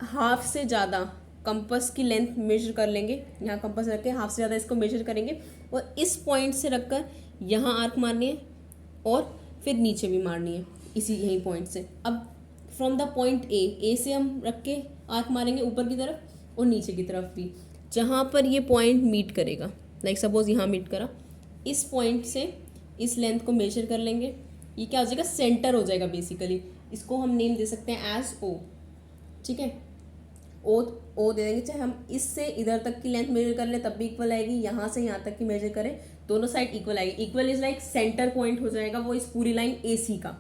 हाफ से ज़्यादा कंपास की लेंथ मेजर कर लेंगे. यहाँ कंपास रख के हाफ से ज़्यादा इसको मेजर करेंगे और इस पॉइंट से रखकर यहाँ आर्क मारनी है और फिर नीचे भी मारनी है इसी यही पॉइंट से. अब फ्रॉम द पॉइंट ए से हम रख के आर्क मारेंगे ऊपर की तरफ और नीचे की तरफ भी, जहाँ पर ये पॉइंट मीट करेगा. लाइक सपोज यहाँ मीट करा, इस पॉइंट से इस लेंथ को मेजर कर लेंगे. ये क्या हो जाएगा, सेंटर हो जाएगा बेसिकली. इसको हम नेम दे सकते हैं एज ओ. ठीक है, ओ दे देंगे. चाहे हम इससे इधर तक की लेंथ मेजर कर लें तब भी इक्वल आएगी, यहाँ से यहाँ तक की मेजर करें दोनों साइड इक्वल आएगी. Equal is like centre point हो जाएगा वो इस पूरी लाइन ए सी का.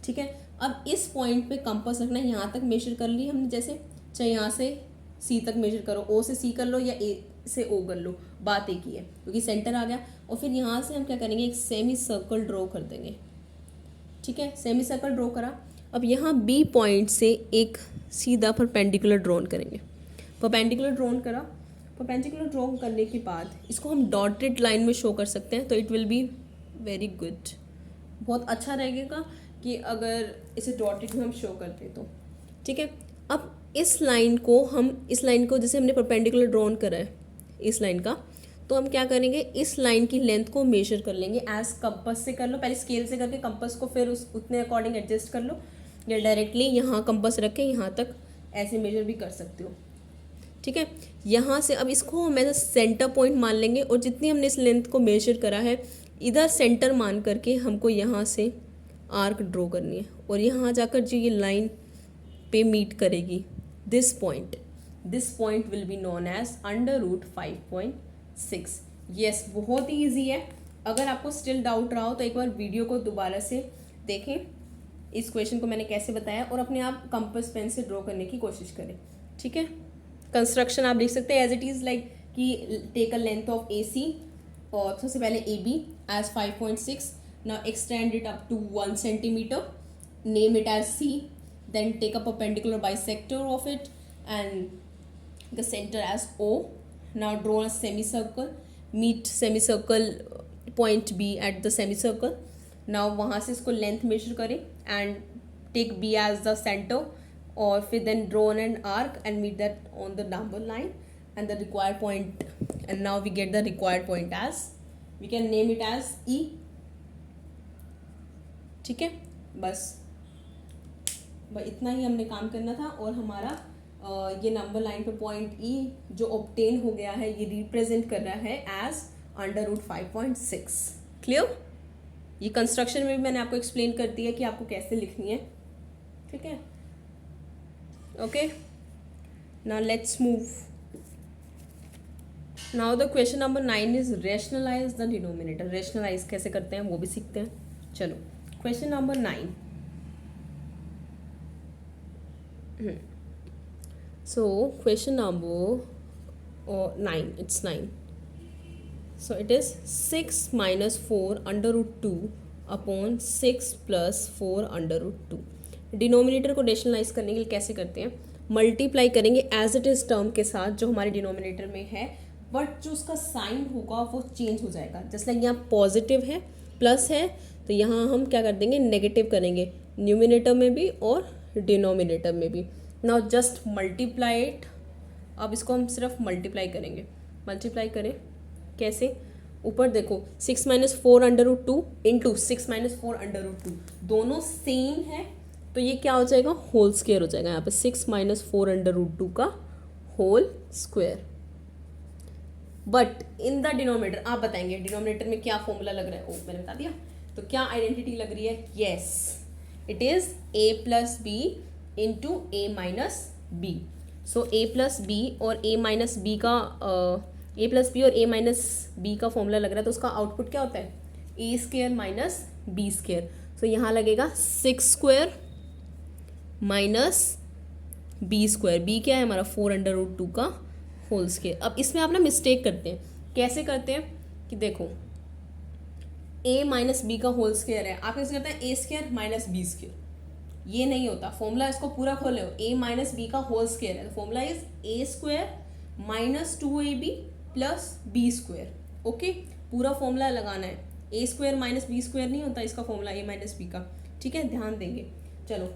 ठीक है, अब इस पॉइंट पे कंपास रखना है, यहाँ तक मेजर कर ली हमने. जैसे चाहे यहाँ से सी तक मेजर करो, ओ से सी कर लो या ए से ओ कर लो, बात एक ही है क्योंकि सेंटर आ गया. और फिर यहाँ से हम क्या करेंगे, एक सेमी सर्कल ड्रॉ कर देंगे. ठीक है, सेमी सर्कल ड्रॉ करा. अब यहाँ बी पॉइंट से एक सीधा परपेंडिकुलर ड्रॉन करेंगे. परपेंडिकुलर ड्रॉन करा, परपेंडिकुलर ड्रॉ करने के बाद इसको हम डॉटेड लाइन में शो कर सकते हैं, तो it will be very good. बहुत अच्छा रहेगा कि अगर इसे डॉटेड में हम शो करते तो. ठीक है, अब इस लाइन को जैसे हमने परपेंडिकुलर ड्रॉन करा है इस लाइन का, तो हम क्या करेंगे, इस लाइन की लेंथ को मेजर कर लेंगे एज कंपास से कर लो. पहले स्केल से करके कंपास को फिर उतने अकॉर्डिंग एडजस्ट कर लो, या डायरेक्टली यहाँ कंपास रख के यहाँ तक ऐसे मेजर भी कर सकते हो. ठीक है, यहाँ से अब इसको हम ऐसा सेंटर पॉइंट मान लेंगे और जितनी हमने इस लेंथ को मेजर करा है इधर सेंटर मान करके हमको यहाँ से आर्क ड्रॉ करनी है. और यहाँ जाकर जो ये लाइन पे मीट करेगी, this point will be known as under root 5.6. Yes, बहुत ही ईजी है. अगर आपको स्टिल डाउट रहा हो तो एक बार वीडियो को दोबारा से देखें, इस क्वेश्चन को मैंने कैसे बताया, और अपने आप कंपास पेन से ड्रॉ करने की कोशिश करें. ठीक है, कंस्ट्रक्शन आप लिख सकते हैं एज इट इज़ लाइक कि take a length of A C, और सबसे पहले A B as 5.6. Now extend it up to 1 centimetre, name it as C, then take a perpendicular bisector of it and the centre as O. Now draw a semicircle, meet semicircle point B at the semicircle. Now वहाँ से इसको length measure करें and take B as the centre, और फिर then draw an arc and meet that on the number line and the required point. And now we get the required point as, we can name it as E. ठीक है, बस इतना ही हमने काम करना था और हमारा ये नंबर लाइन पे पॉइंट ई जो ऑब्टेन हो गया है ये रिप्रेजेंट कर रहा है एज अंडर रूट 5.6. क्लियर? ये कंस्ट्रक्शन में भी मैंने आपको एक्सप्लेन कर दिया कि आपको कैसे लिखनी है. ठीक है, okay. Now let's move. Now the question number 9 is rationalise the denominator. Rationalise कैसे करते हैं वो भी सीखते हैं. चलो, question number 9. So question number 9, it's 9. So it is 6 minus 4 under root 2 upon 6 plus 4 under root 2. Denominator को रेशनलाइज करने के लिए कैसे करते हैं, मल्टीप्लाई करेंगे एज इट इज़ टर्म के साथ जो हमारे डिनोमिनेटर में है, बट जो उसका साइन होगा वो चेंज हो जाएगा. जैसे लाइक यहाँ पॉजिटिव है, प्लस है, तो यहाँ हम क्या कर देंगे, नेगेटिव करेंगे न्यूमिनेटर में भी और डिनोमिनेटर में भी. Now just multiply it. अब इसको हम सिर्फ मल्टीप्लाई करेंगे. मल्टीप्लाई करें कैसे, ऊपर देखो 6 minus 4 under root 2 into 6 minus 4 under root 2, दोनों सेम है तो ये क्या हो जाएगा, होल स्क्वायर हो जाएगा यहाँ पे 6 माइनस 4√2 का whole square. But in the denominator आप बताएंगे डिनोमिनेटर में क्या फॉर्मूला लग रहा है, ओ मैंने बता दिया। तो क्या आइडेंटिटी लग रही है, yes it is a plus B into A minus B. So a plus B और a माइनस बी का a प्लस बी और a माइनस बी का फॉर्मूला लग रहा है, तो उसका आउटपुट क्या होता है, a square minus B square. So यहाँ लगेगा 6 square minus B square, B क्या है हमारा 4√2 का होल स्क्वायर। अब इसमें आप ना मिस्टेक करते हैं, कैसे करते हैं कि देखो a माइनस बी का होल स्क्वायर है, आप कैसे करते हैं a square minus B square, ये नहीं होता फॉर्मूला, इसको पूरा खोले हो, a माइनस बी का होल स्क्वायर है, formula is a square minus 2ab plus B square. Okay, पूरा फॉर्मूला लगाना है, a square minus B square नहीं होता इसका फॉर्मूला a माइनस बी का, ठीक है, ध्यान देंगे। चलो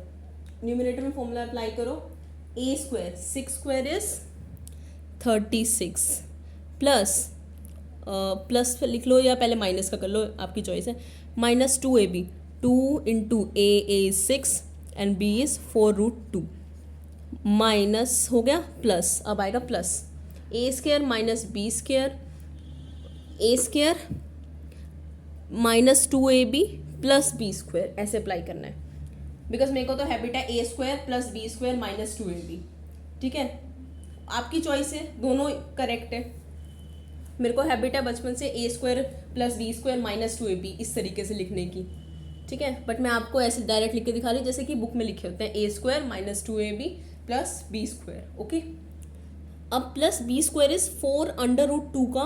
न्यूमिनेटर में फॉर्मूला अप्लाई करो, a square 6 square is 36 plus plus लिख लो या पहले माइनस का कर लो, आपकी चॉइस है, minus 2ab, 2 into a is 6 and b is 4√2 minus हो गया प्लस, अब आएगा plus a square minus B square, a square minus 2ab plus B square, ऐसे अप्लाई करना है, बिकॉज मेरे को तो हैबिट है a square plus B square minus 2ab, ठीक है, आपकी चॉइस है, दोनों करेक्ट है। मेरे को हैबिट है बचपन से a square plus B square minus 2ab इस तरीके से लिखने की, ठीक है, बट मैं आपको ऐसे डायरेक्ट लिख के दिखा रही हूँ जैसे कि बुक में लिखे होते हैं, a square minus 2ab plus B square. Okay, अब प्लस बी स्क्वायर इज 4√2 का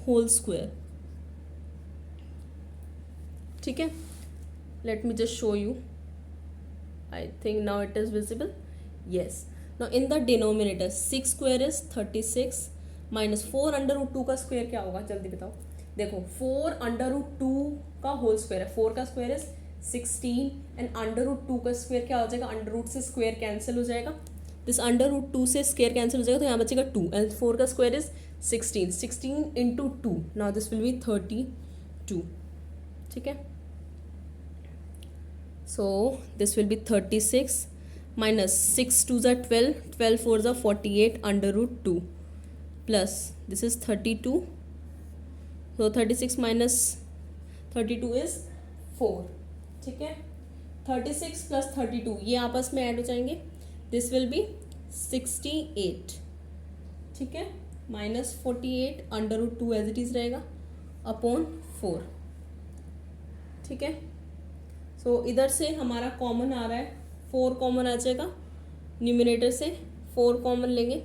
होल स्क्वायर, ठीक है, let me just show you, I think now it is visible, yes। Now in the denominator 6 square is 36 minus 4√2 का square क्या होगा, जल्दी बताओ, देखो 4√2 का होल स्क्वायर है, 4 का स्क्वायर इज 16 एंड √2 का स्क्वायर क्या हो जाएगा, अंडर रूट से स्क्वायर कैंसिल हो जाएगा, दिस √2 से स्क्वायर कैंसिल हो जाएगा, तो यहाँ बचेगा 2 एंड 4 का square is 16 into 2, now this will B 32, ठीक है। So this will be 36 minus 6 2s are 12, 12 4s are 48 √2 plus this is 32. So 36 minus 32 is 4, ठीक है, 36 plus 32 ये आपस में ऐड हो जाएंगे, this will be 68, ठीक है, minus 48 √2 as it is रहेगा अपॉन 4, ठीक है। सो इधर से हमारा कॉमन आ रहा है, 4 कॉमन आ जाएगा न्यूमिनेटर से, 4 कॉमन लेंगे,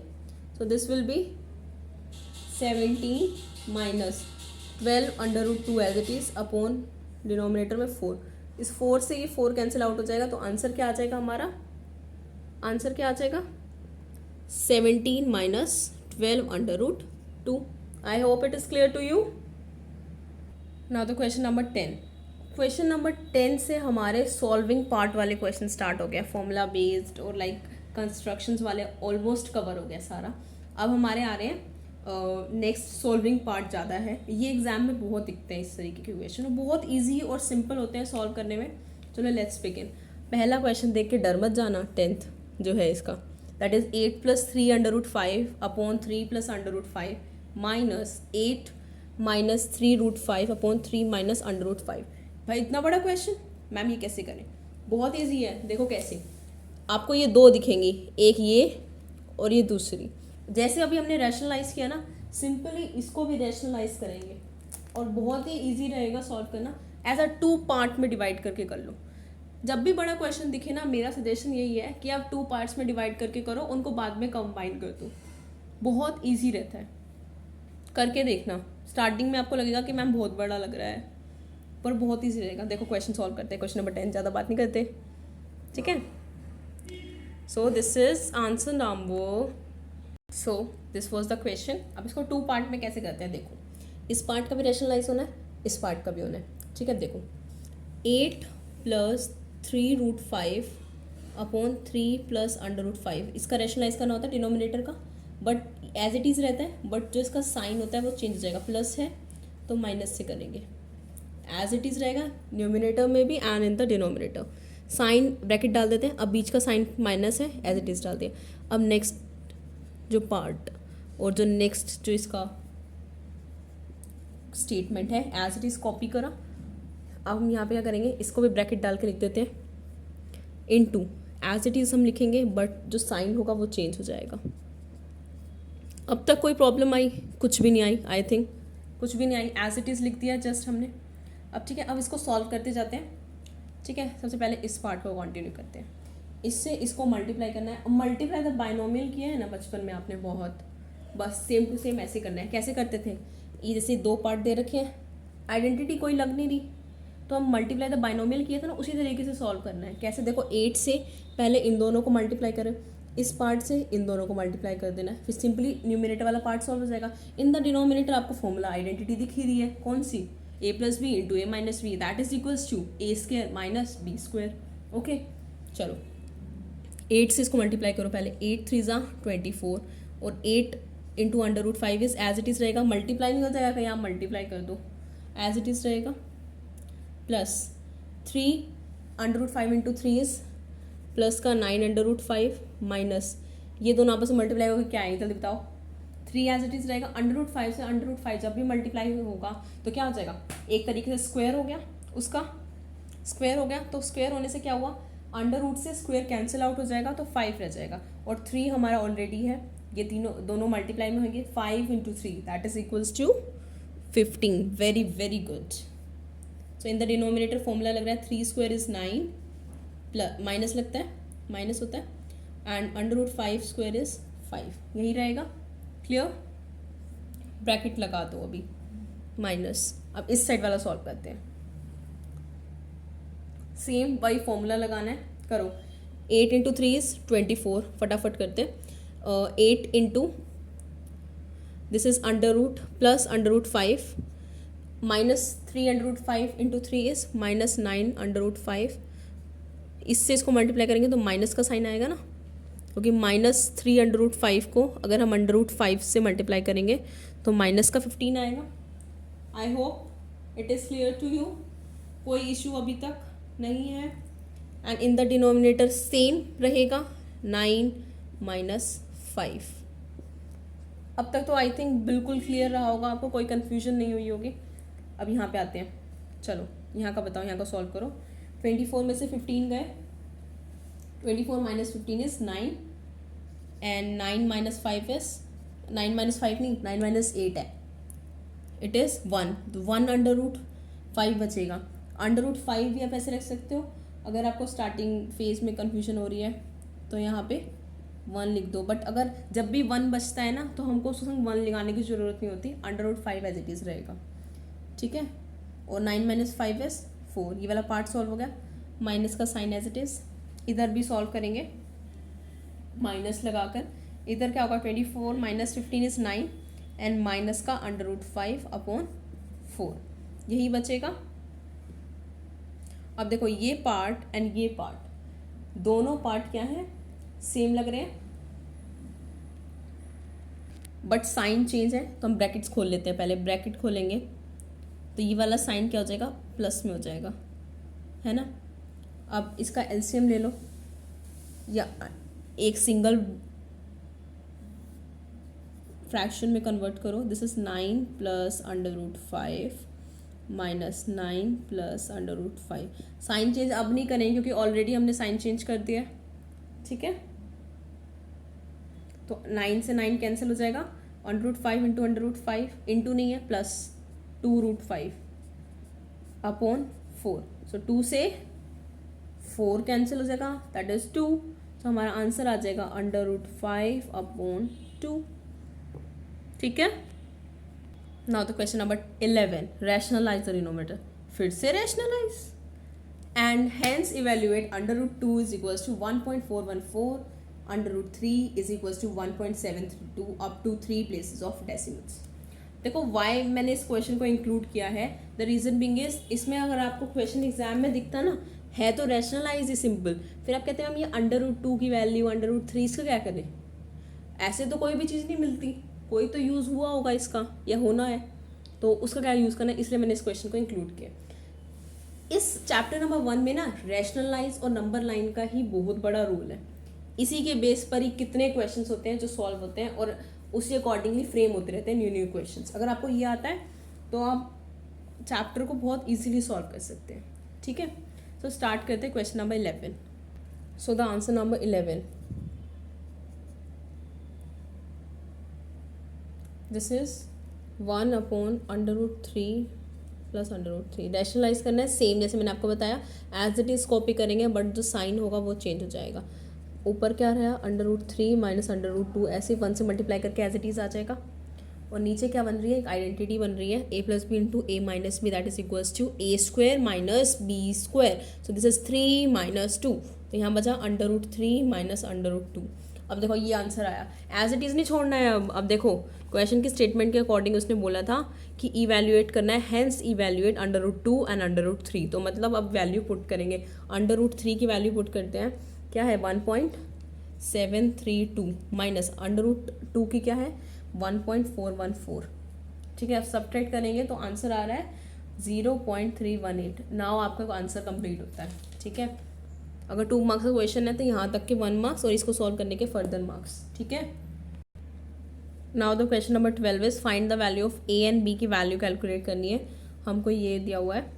so this will be 17 minus 12 √2 as it is upon denominator में 4, इस 4 से ये 4 कैंसिल आउट हो जाएगा, तो आंसर क्या आ जाएगा हमारा, आंसर क्या आ जाएगा 17 minus 12 √2। I hope it is clear to you. Now the question number 10, question number 10 से हमारे सॉल्विंग पार्ट वाले क्वेश्चन स्टार्ट हो गया, फॉर्मूला बेस्ड और लाइक कंस्ट्रक्शंस वाले ऑलमोस्ट कवर हो गया सारा। अब हमारे आ रहे हैं नेक्स्ट सॉल्विंग पार्ट ज़्यादा है, ये एग्जाम में बहुत दिखते हैं इस तरीके के क्वेश्चन, बहुत इजी और सिंपल होते हैं सॉल्व करने में। चलो लेट्स बिगिन। पहला क्वेश्चन देख के डर मत जाना, 10th जो है इसका, that is 8 plus 3 √5 upon 3 plus √5 minus 8 minus 3√5 upon 3 minus √5। भाई इतना बड़ा क्वेश्चन मैम ये कैसे करें, बहुत इजी है, देखो कैसे, आपको ये दो दिखेंगी, एक ये और ये दूसरी, जैसे अभी हमने रैशनलाइज किया ना, सिंपली इसको भी रैशनलाइज करेंगे और बहुत ही इजी रहेगा सॉल्व करना। एज अ 2 पार्ट में डिवाइड करके कर लो, जब भी बड़ा क्वेश्चन दिखे ना, मेरा सजेशन यही है कि आप 2 पार्ट्स में डिवाइड करके करो, उनको बाद में कंबाइन कर दो, बहुत ईजी रहता है, करके देखना। स्टार्टिंग में आपको लगेगा कि मैम बहुत बड़ा लग रहा है, पर बहुत ईजी रहेगा। देखो क्वेश्चन सॉल्व करते हैं, क्वेश्चन नंबर 10, ज़्यादा बात नहीं करते, ठीक है। So this is answer number, so this was the question. अब इसको 2 पार्ट में कैसे करते हैं, देखो इस पार्ट का भी रैशनलाइज होना है, इस पार्ट का भी होना है, ठीक है। देखो 8 प्लस 3√5 अपॉन 3 प्लस √5, इसका रैशनलाइज करना होता है डिनोमिनेटर का, बट एज इट इज़ रहता है, बट जो इसका साइन होता है वो चेंज हो जाएगा, प्लस है तो माइनस से करेंगे, एज इट इज़ रहेगा न्यूमिनेटर में भी and in the denominator. Sign bracket डाल देते हैं, अब बीच का साइन माइनस है एज इट इज़ डाल दिया। अब नेक्स्ट जो पार्ट और जो नेक्स्ट जो इसका स्टेटमेंट है एज इट इज़ कॉपी करा। अब हम यहाँ पे क्या करेंगे, इसको भी ब्रैकेट डाल के लिख देते हैं, इनटू एज इट इज़ हम लिखेंगे बट जो साइन होगा वो चेंज हो जाएगा। अब तक कोई प्रॉब्लम आई? कुछ भी नहीं आई, आई थिंक कुछ भी नहीं आई, एज इट इज़ लिख दिया जस्ट हमने। अब ठीक है, अब इसको सॉल्व करते जाते हैं। ठीक है, सबसे पहले इस पार्ट को कंटिन्यू करते हैं। इससे इसको मल्टीप्लाई करना है। मल्टीप्लाई द बाइनोमियल किया है ना बचपन में आपने बहुत, बस सेम टू सेम ऐसे करना है। कैसे करते थे, ये जैसे दो पार्ट दे रखे हैं, आइडेंटिटी कोई लग नहीं रही, तो हम मल्टीप्लाई द बाइनोमियल किया था ना, उसी तरीके से सॉल्व करना है। कैसे, देखो 8 से पहले इन दोनों को मल्टीप्लाई करें, इस पार्ट से इन दोनों को मल्टीप्लाई कर देना है, फिर सिंपली न्यूमिनेटर वाला पार्ट सॉल्व हो जाएगा। इन द डिनोमिनेटर आपको फॉर्मूला आइडेंटिटी दिख ही रही है, कौन सी, a plus B into A minus B that is equals to A square minus B square. Okay, चलो 8 से इसको मल्टीप्लाई करो पहले, 8 3 ज़ा 24 और 8 into under root 5 is as it is रहेगा, मल्टीप्लाई नहीं हो जाएगा, कहीं आप मल्टीप्लाई कर दो, एज इट इज़ रहेगा, plus 3 under root 5 into 3 is plus का 9 अंडर रूट 5 माइनस ये दोनों आपस में मल्टीप्लाई होकर क्या आएगा जल्दी बताओ, 3 एज इट इज़ रहेगा। अंडर रूट 5 से अंडर रूट 5 जब भी मल्टीप्लाई होगा तो क्या हो जाएगा, एक तरीके से स्क्वायर हो गया, उसका स्क्वायर हो गया, तो स्क्वायर होने से क्या हुआ, अंडर रूट से स्क्वायर कैंसिल आउट हो जाएगा तो 5 रह जाएगा, और 3 हमारा ऑलरेडी है, ये तीनों दोनों मल्टीप्लाई में होंगे, 5 into 3 that is equals to 15। Very very good. So in the denominator formula लग रहा है 3 स्क्वायर इज 9 प्लस माइनस लगता है, माइनस होता है, and under root 5 square is 5, यही रहेगा। क्लियर, ब्रैकेट लगा दो अभी माइनस। अब इस साइड वाला सॉल्व करते हैं, सेम वही फॉर्मूला लगाना है, करो 8 इंटू 3 इज 24, फटाफट करते 8 into this is under root plus under root 5 minus 3 under root 5 into 3 is minus 9 under root 5। इससे इसको मल्टीप्लाई करेंगे तो माइनस का साइन आएगा ना, क्योंकि माइनस 3 अंडर रूट 5 को अगर हम अंडर रूट 5 से मल्टीप्लाई करेंगे तो माइनस का 15 आएगा। I hope it is clear to you, कोई इशू अभी तक नहीं है। And in the denominator same रहेगा 9 माइनस 5। अब तक तो आई थिंक बिल्कुल क्लियर रहा होगा, आपको कोई कन्फ्यूजन नहीं हुई होगी। अब यहाँ पे आते हैं, चलो यहाँ का बताओ, यहाँ का सॉल्व करो। 24 में से 15 गए, 24 minus 15 is 9 and 9 minus 5 is 9 minus 5 नहीं 9 माइनस 8 है, इट इज़ 1, तो 1 अंडर रूट 5 बचेगा। अंडर रूट 5 भी आप ऐसे रख सकते हो, अगर आपको स्टार्टिंग फेज में कन्फ्यूजन हो रही है तो यहाँ पे 1 लिख दो, बट अगर जब भी 1 बचता है ना तो हमको उसके संग 1 लगाने की ज़रूरत नहीं होती, under root 5 as it is रहेगा, ठीक है। और 9 माइनस 5 इज 4, ये वाला पार्ट सॉल्व हो गया, माइनस का साइन एज इट इज़, इधर भी सॉल्व करेंगे माइनस लगाकर, इधर क्या होगा 24 माइनस 15 इज 9 एंड माइनस का अंडर रूट 5 अपॉन 4, यही बचेगा। अब देखो ये पार्ट एंड ये पार्ट, दोनों पार्ट क्या है, सेम लग रहे हैं, बट साइन चेंज है, तो हम ब्रैकेट्स खोल लेते हैं। पहले ब्रैकेट खोलेंगे तो ये वाला साइन क्या हो जाएगा, प्लस में हो जाएगा, है ना। अब इसका एलसीएम ले लो या एक सिंगल फ्रैक्शन में कन्वर्ट करो। This is 9 plus under root 5 minus 9 plus under root 5। Sign change अब नहीं करेंगे क्योंकि ऑलरेडी हमने साइन चेंज कर दिया है, ठीक है। तो 9 से 9 कैंसिल हो जाएगा, under root 5 into under root 5, into नहीं है प्लस 2 रूट 5 अपॉन 4, सो 2 से 4 कैंसिल हो जाएगा, दैट इज 2, तो हमारा आंसर आ जाएगा अंडर रूट 5 अपॉन 2, ठीक है। Now the question number 11, rationalise the denominator, फिर से rationalise and hence evaluate under root 2 is equals to 1.414, under root 3 is equals to 1.732 up to 3 places of decimals. देखो why मैंने इस question को include किया है, द रीजन बिंग इज, इसमें अगर आपको क्वेश्चन एग्जाम में दिखता ना है तो रैशनलाइज ही सिंपल, फिर आप कहते हैं हम ये अंडर रूट 2 की वैल्यू अंडर रूट 3 इसका क्या करें, ऐसे तो कोई भी चीज़ नहीं मिलती, कोई तो यूज़ हुआ होगा इसका या होना है, तो उसका क्या यूज़ करना है, इसलिए मैंने इस क्वेश्चन को इंक्लूड किया। इस चैप्टर नंबर 1 में ना रैशनलाइज और नंबर लाइन का ही बहुत बड़ा रोल है। इसी के बेस पर ही कितने क्वेश्चंस होते हैं जो सॉल्व होते हैं और उसी अकॉर्डिंगली फ्रेम होते रहते हैं न्यू न्यू क्वेश्चंस। अगर आपको ये आता है तो आप चैप्टर को बहुत इजीली सॉल्व कर सकते हैं। ठीक है, सो स्टार्ट करते हैं question number 11। So the answer number 11, this is 1/√3 plus √3। Rationalise करना है सेम जैसे मैंने आपको बताया, एज इट इज़ कॉपी करेंगे बट जो साइन होगा वो चेंज हो जाएगा। ऊपर क्या रहा √3 माइनस √2, ऐसे 1 से मल्टीप्लाई करके एज इट इज़ आ जाएगा। और नीचे क्या बन रही है, एक आइडेंटिटी बन रही है a + b into a minus B, that is equals to a² minus b²। So this is 3 minus 2, तो यहाँ बचा √3 माइनस √2। अब देखो ये आंसर आया, एज इट इज़ नहीं छोड़ना है। अब देखो क्वेश्चन की स्टेटमेंट के अकॉर्डिंग उसने बोला था कि इवैल्यूएट करना है, हैंस इवैल्यूएट √2 एंड √3। तो मतलब अब वैल्यू पुट करेंगे, √3 की वैल्यू पुट करते हैं, क्या है 1.732 माइनस √2 की क्या है 1.414। ठीक है, अब सब्ट्रैक्ट करेंगे तो आंसर आ रहा है 0.318। नाउ आपका आंसर कंप्लीट होता है। ठीक है, अगर 2 मार्क्स का क्वेश्चन है तो यहाँ तक के 1 मार्क्स और इसको सॉल्व करने के फर्दर मार्क्स। ठीक है, now the question number 12 is find the value of a and b की वैल्यू कैलकुलेट करनी है। हमको ये दिया हुआ है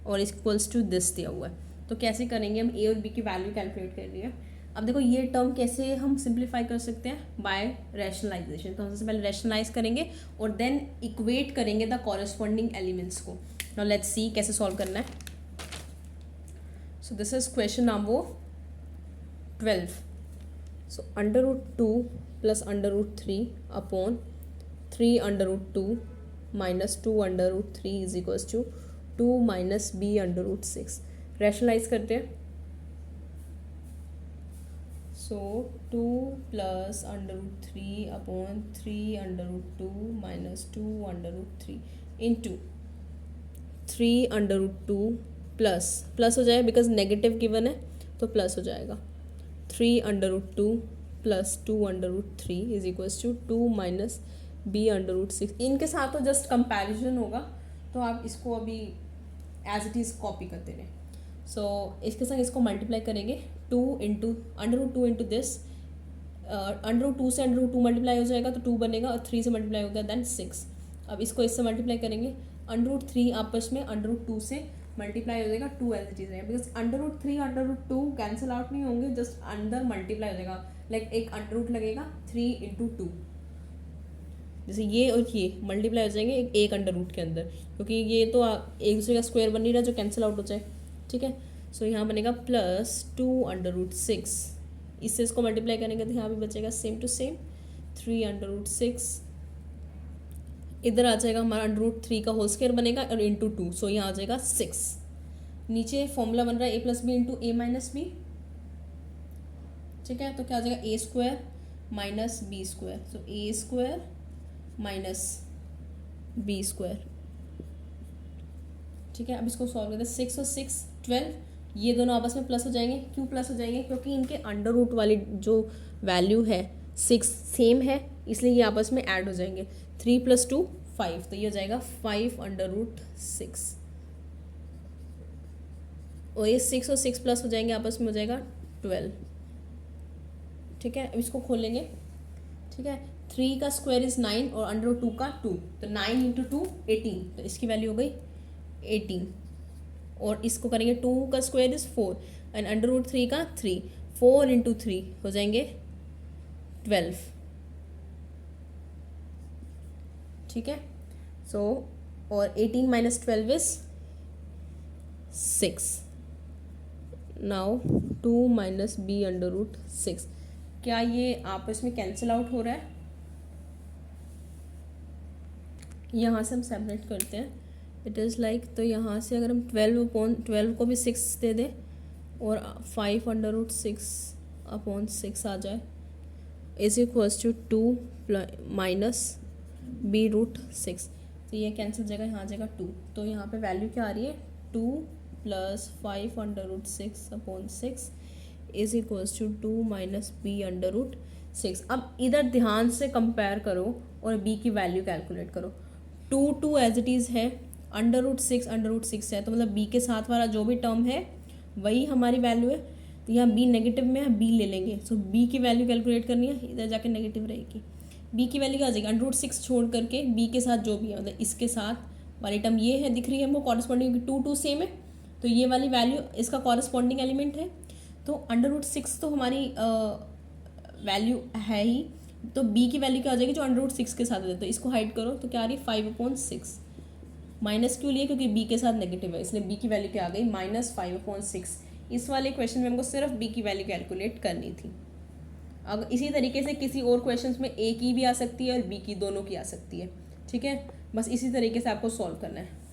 और इक्वल्स टू दिस दिया हुआ है। तो कैसे करेंगे, हम a और b की वैल्यू कैलकुलेट करनी है। अब देखो ये टर्म कैसे हम सिंप्लीफाई कर सकते हैं, बाय रैशनलाइजेशन। तो हम सबसे पहले रैशनलाइज करेंगे और देन इक्वेट करेंगे द कॉरेस्पॉन्डिंग एलिमेंट्स को। नाउ लेट्स सी कैसे सॉल्व करना है। So this is question number 12। So √2 plus √3 upon 3 √2 minus 2 √3 is equals to 2 minus b √6। Rationalise करते हैं। So 2 plus √3 upon 3 √2 minus 2 √3 into 3 √2 plus हो जाएगा बिकॉज नेगेटिव गिवन है तो प्लस हो जाएगा। 3 √2 plus 2 √3 is equals to 2 minus b √6। इनके साथ तो जस्ट कंपैरिजन होगा, तो आप इसको अभी एज इट इज़ कॉपी करते रहें। सो इसके साथ इसको मल्टीप्लाई करेंगे, 2 इंटू √2 इंटू दिस, √2 से √2 मल्टीप्लाई हो जाएगा तो 2 बनेगा और 3 से मल्टीप्लाई होगा देन 6। अब इसको इससे मल्टीप्लाई करेंगे, √3 आपस में √2 से मल्टीप्लाई हो जाएगा, 2 एज इट इज रहेगा बिकॉज √3 √2 कैंसिल आउट नहीं होंगे, जस्ट अंदर मल्टीप्लाई हो जाएगा। लाइक एक √ लगेगा 3 इंटू 2, जैसे ये और ये मल्टीप्लाई हो जाएंगे एक √ के अंदर, क्योंकि ये तो एक दूसरे का स्क्वायर बन नहीं रहा जो कैंसिल आउट हो जाए। ठीक है, सो यहाँ बनेगा प्लस 2 √6, इससे इसको मल्टीप्लाई करेंगे तो यहाँ भी बचेगा सेम टू सेम 3 √6। इधर आ जाएगा हमारा √3 का होल स्क्वायर बनेगा और इंटू 2, सो यहाँ आ जाएगा 6। नीचे फॉर्मूला बन रहा है a + b into a minus B. ठीक है, तो क्या आ जाएगा a² माइनस b², सो a² माइनस b²। ठीक है, अब इसको सॉल्व करते हैं। 6 और 6 12, ये दोनों आपस में प्लस हो जाएंगे। क्यों प्लस हो जाएंगे, क्योंकि इनके √ वाली जो वैल्यू है 6 सेम है, इसलिए ये आपस में ऐड हो जाएंगे। 3 + 2 5, तो ये हो जाएगा 5 √6 और ये 6 और 6 प्लस हो जाएंगे आपस में, हो जाएगा 12। ठीक है, अब इसको खोलेंगे। ठीक है, 3 का स्क्वायर इज 9 और √2 का 2, तो 9 इंटू 2 18, तो इसकी वैल्यू हो गई 18। और इसको करेंगे 2 का स्क्वायर इज 4 एंड √3 का 3, 4 इंटू 3 हो जाएंगे 12। ठीक है, सो और 18 minus 12 is 6। Now 2 minus b √6, क्या ये आपस में कैंसिल आउट हो रहा है? यहाँ से हम सेपरेट करते हैं, इट इज़ लाइक, तो यहाँ से अगर हम 12 को भी 6 दे दें और 5 √6/6 आ जाए is equals to 2 minus b√6, तो ये कैंसिल हो जाएगा, यहाँ आ जाएगा 2। तो यहाँ पे वैल्यू क्या आ रही है, 2 + 5 √6/6 is equals to 2 minus b√6। अब इधर ध्यान से कंपेयर करो और b की वैल्यू कैलकुलेट करो। 2 एज इट इज़ है, अंडर रूट 6 है, तो मतलब b के साथ वाला जो भी टर्म है वही हमारी वैल्यू है। तो यहाँ b नेगेटिव में है, b ले लेंगे। सो b की वैल्यू कैलकुलेट करनी है, इधर जाके नेगेटिव रहेगी। b की वैल्यू क्या आ जाएगी, अंडर रूट 6 छोड़ करके b के साथ जो भी है, मतलब इसके साथ वाली टर्म ये है, दिख रही है हमको कॉरस्पॉन्डिंग, 2 सेम है, तो ये वाली वैल्यू इसका कॉरस्पॉन्डिंग एलिमेंट है। तो अंडर रूट 6 तो हमारी वैल्यू है ही, तो b की वैल्यू क्या आ जाएगी जो अंडर रूट 6 के साथ है, तो इसको हाइड करो तो क्या आ रही है 5/6। माइनस क्यों लिए, क्योंकि b के साथ नेगेटिव है, इसलिए b की वैल्यू क्या आ गई -5/6। इस वाले क्वेश्चन में हमको सिर्फ b की वैल्यू कैलकुलेट करनी थी। अब इसी तरीके से किसी और क्वेश्चन में a की भी आ सकती है और b की, दोनों की आ सकती है। ठीक है, बस इसी तरीके से आपको सॉल्व करना है।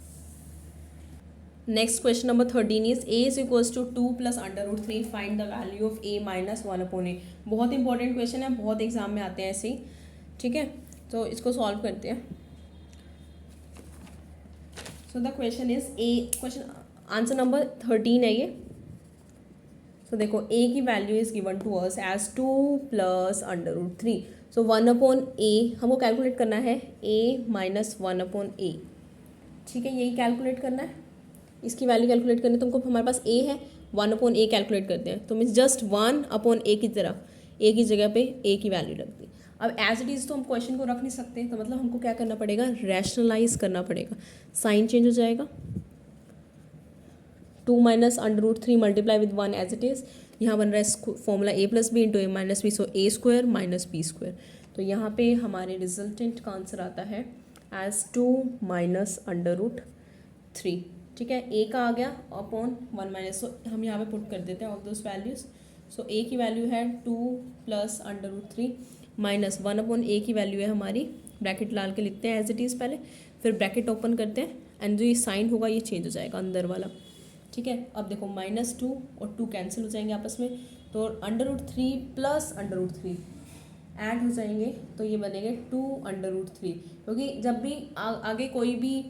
Next question number 13 is a is equals to 2 plus under root 3, find the value of a minus 1/a। बहुत इंपॉर्टेंट क्वेश्चन है, बहुत एग्जाम में आते हैं ऐसे ही। ठीक है, तो इसको सॉल्व करते हैं। So the question is question answer number 13 है ये। सो देखो a की value is given to us as 2 plus under root 3। So 1/a हमको कैलकुलेट करना है, a माइनस 1/a। ठीक है, यही कैलकुलेट करना है, इसकी वैल्यू कैलकुलेट करनी है। तुमको हमारे पास a है, 1/a कैलकुलेट करते हैं, तो मीन्स जस्ट 1/a की तरह a की जगह पे a की वैल्यू रख दी। अब एज इट इज़ तो हम क्वेश्चन को रख नहीं सकते, तो मतलब हमको क्या करना पड़ेगा, रैशनलाइज करना पड़ेगा। साइन चेंज हो जाएगा, 2 minus under root 3 multiply with 1 as it is. यहाँ बन रहा है formula a plus B into a minus B, so a square minus B square. तो यहाँ पे हमारे रिजल्टेंट का आंसर आता है एज 2 माइनस अंडर रूट 3। ठीक है, a का आ गया अपॉन 1 माइनस, सो हम यहाँ पे पुट कर देते हैं all those values. So a की वैल्यू है 2 plus under root 3 minus 1/a की वैल्यू है हमारी, ब्रैकेट डाल के लिखते हैं एज इट इज़ पहले, फिर ब्रैकेट ओपन करते हैं, एंड जो ये साइन होगा ये चेंज हो जाएगा अंदर वाला। ठीक है, अब देखो -2 और 2 कैंसिल हो जाएंगे आपस में, तो under root 3 plus under root 3 add हो जाएंगे, तो ये बनेंगे 2 अंडर रूट 3। क्योंकि जब भी आगे कोई भी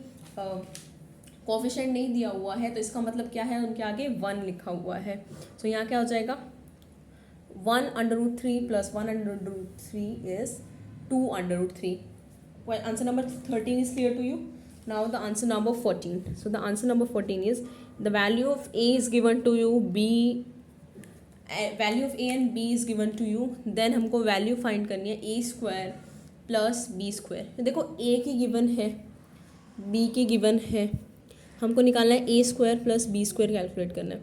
कोफिशिएंट नहीं दिया हुआ है, तो इसका मतलब क्या है, उनके आगे 1 लिखा हुआ है। सो यहाँ क्या हो जाएगा, 1 under root 3 plus 1 under root 3 is 2 under root 3। Answer number 13 is clear to you. Now the answer number 14. So the answer number 14 is the value of a is given to you, value of a and b is given to you. Then हमको value find करनी है a square plus B square. देखो a की given है, b की given है, हमको निकालना है a square plus B square calculate करना है।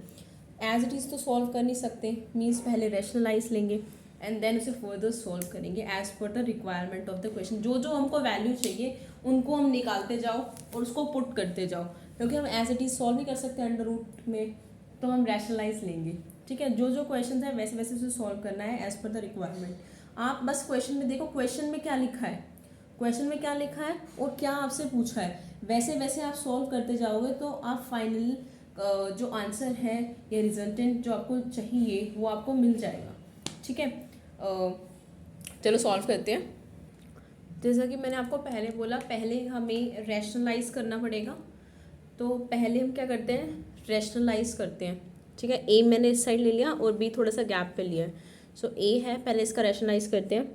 एज इट इज़ तो सॉल्व कर नहीं सकते, मीन्स पहले रैशनलाइज लेंगे एंड देन उसे फर्दर सॉल्व करेंगे as per the requirement of the question. जो जो हमको वैल्यू चाहिए उनको हम निकालते जाओ और उसको पुट करते जाओ, क्योंकि हम एज इट इज़ सॉल्व नहीं कर सकते अंडर रूट में, तो हम रैशनलाइज लेंगे। ठीक है, जो जो क्वेश्चन है वैसे वैसे उसे सॉल्व करना है एज पर द रिक्वायरमेंट। आप बस क्वेश्चन में देखो, क्वेश्चन में क्या लिखा है, क्वेश्चन में क्या लिखा है और क्या आपसे पूछा है, वैसे वैसे आप सॉल्व करते जाओगे तो आप फाइनल जो आंसर है या रिजल्टेंट जो आपको चाहिए वो आपको मिल जाएगा। ठीक है, चलो सॉल्व करते हैं। जैसा कि मैंने आपको पहले बोला, पहले हमें रैशनलाइज करना पड़ेगा, तो पहले हम क्या करते हैं, रैशनलाइज करते हैं। ठीक है, ए मैंने इस साइड ले लिया और बी थोड़ा सा गैप पे लिया है। सो ए है, पहले इसका रैशनलाइज करते हैं।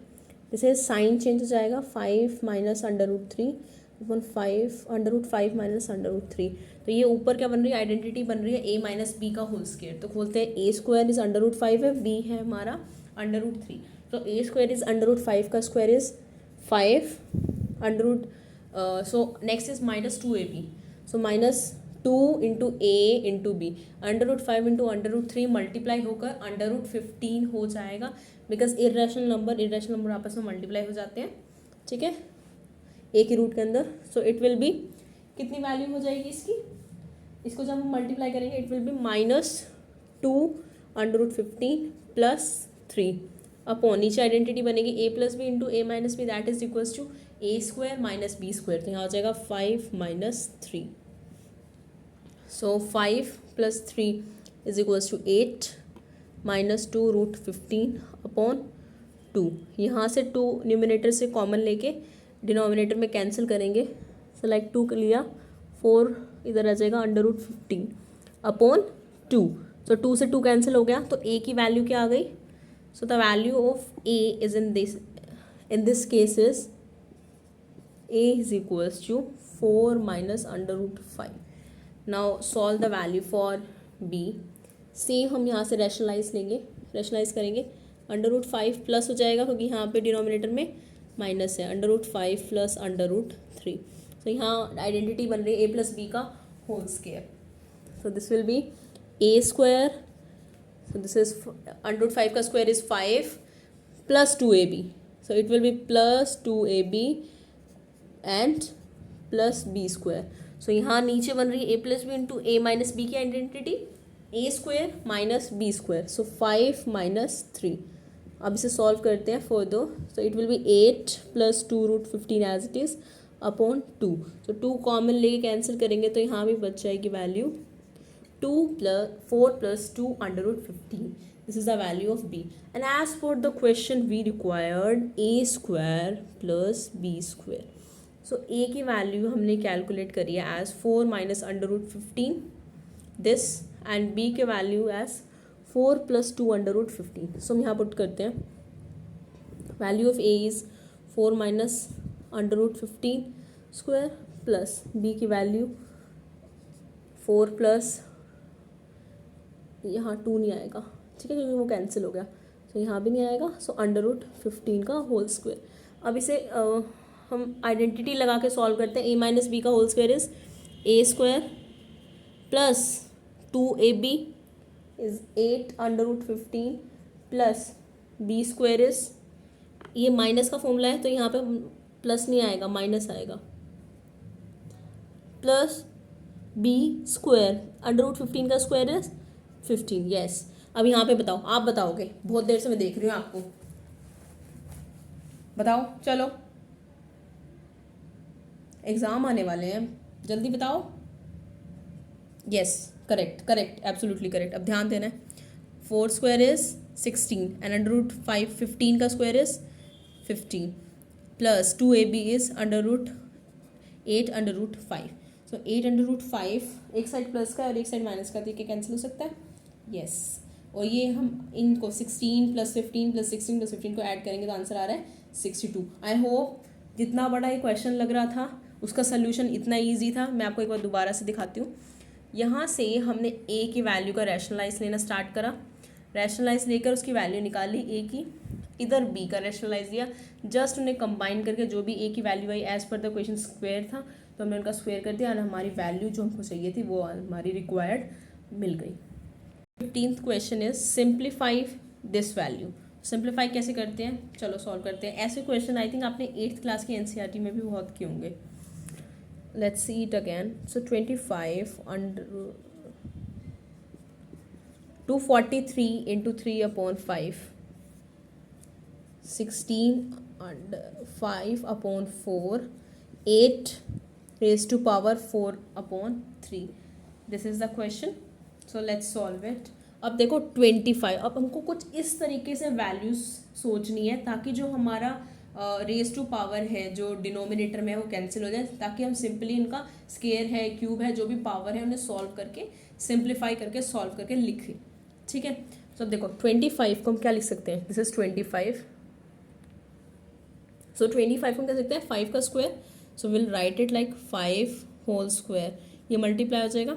जैसे साइन चेंज हो जाएगा, 5 माइनस अंडर रूट 3 अपन 5 under root 5 minus under root 3। तो ये ऊपर क्या बन रही है, आइडेंटिटी बन रही है a माइनस बी का होल स्क्वायर। तो खोलते हैं, a square is under root 5 है, b है हमारा अंडर रूट 3। तो a square is under root 5 का square is 5 under root, so next is -2ab। So -2 into a into b, under root 5 into under root 3 multiply होकर under root 15 हो जाएगा, because irrational number आपस में multiply हो जाते हैं। ठीक है, a की रूट के अंदर। सो इट विल बी, कितनी वैल्यू हो जाएगी इसकी, इसको जब हम मल्टीप्लाई करेंगे it will be -2 under root 15 plus 3 upon, नीचे आइडेंटिटी बनेगी a plus B into a minus B, that is equals to a square minus B square. तो यहाँ हो जाएगा 5 minus 3। So 5 plus 3 is equals to 8 -2 root 15 upon 2। यहाँ से 2 numerator से common लेके डिनोमिनेटर में कैंसिल करेंगे। सो लाइक 2 लिया, 4 इधर आ जाएगा अंडर रूट 15 अपॉन 2। सो 2 से 2 कैंसिल हो गया, तो a की वैल्यू क्या आ गई। So the value of a is in this case is a is equals to 4 minus under root 5. Now solve the value for b. Same हम यहाँ से रैशनलाइज करेंगे. अंडर रूट 5 प्लस हो जाएगा क्योंकि यहाँ पे डिनोमिनेटर में माइनस है. Under root 5 plus under root 3. तो यहाँ आइडेंटिटी बन रही है a प्लस बी का whole square. So this will be a square. So this is under root 5 का square is 5 plus 2ab. So it will be plus 2ab and plus B square. So यहाँ नीचे बन रही है a plus B into a minus B की identity a square minus B square. So 5 minus 3. अब इसे solve करते हैं further. So it will be 8 plus 2 root 15 as it is upon 2. So 2 common लेके कैंसिल करेंगे तो यहाँ भी बच जाएगी value 4 plus 2 under root 15. This is the value of b. And as for the question we required a square plus B square. So a की वैल्यू हमने कैलकुलेट करी है as 4 minus under root 15 this, and b के value as 4 plus 2 under root 15. So हम यहाँ put करते हैं. Value of a is 4 minus under root 15 square plus b की वैल्यू 4 प्लस, यहाँ 2 नहीं आएगा, ठीक है, क्योंकि वो कैंसिल हो गया. तो यहाँ भी नहीं आएगा. सो अंडर रूट 15 का होल स्क्वायर. अब इसे हम आइडेंटिटी लगा के सॉल्व करते हैं. a माइनस बी का whole square is a square plus 2ab is 8 under root 15 plus b square is, ये माइनस का फॉर्मूला है तो यहाँ पे प्लस नहीं आएगा, माइनस आएगा, plus b square under root 15 का स्क्वायर इज 15. यस. अब यहाँ पे बताओ, आप बताओगे, बहुत देर से मैं देख रही हूँ आपको. बताओ, चलो एग्जाम आने वाले हैं, जल्दी बताओ. Yes, correct, absolutely correct. अब ध्यान देना है. 4 square is 16 and under root 5 15 का square is 15 plus 2ab is under root 8 under root 5. So 8 under root 5 एक साइड प्लस का और एक साइड माइनस का, तो ये कैंसिल हो सकता है. यस. और ये हम इनको 16 प्लस 15 प्लस 16 प्लस 15 को ऐड करेंगे तो आंसर आ रहा है 62. आई होप जितना बड़ा ये क्वेश्चन लग रहा था उसका सोल्यूशन इतना ईजी था. मैं आपको एक बार दोबारा से दिखाती हूँ. यहाँ से हमने a की वैल्यू का रैशनलाइज लेना स्टार्ट करा. रैशनलाइज लेकर उसकी वैल्यू निकाली a की. इधर b का रैशनलाइज लिया. जस्ट उन्हें कंबाइन करके जो भी a की वैल्यू आई as per the question square था तो हमने उनका स्क्वायर कर दिया और हमारी वैल्यू जो हमको चाहिए थी वो हमारी रिक्वायर्ड मिल गई. 15th question is simplify this value. Simplify कैसे करते हैं, चलो सॉल्व करते हैं. ऐसे क्वेश्चन आई थिंक आपने 8th क्लास की एनसीईआरटी में भी बहुत किए होंगे. Let's see it again. So 25 under 243 into 3 upon 5, 16 under 5 upon 4, 8 raised to power 4 upon 3. This is the question. So let's solve it. अब देखो 25. अब हमको कुछ इस तरीके से वैल्यूज सोचनी है ताकि जो हमारा रेज टू पावर है जो डिनोमिनेटर में है वो कैंसिल हो जाए, ताकि हम सिंपली इनका स्केयर है, क्यूब है, जो भी पावर है उन्हें सॉल्व करके सिंप्लीफाई करके सॉल्व करके लिखें. ठीक है. तो अब देखो 25 को हम क्या लिख सकते हैं. This is 25. सो 25 को हम क्या लिख सकते हैं 5 का square. So will write it like 5 whole square. ये मल्टीप्लाई हो जाएगा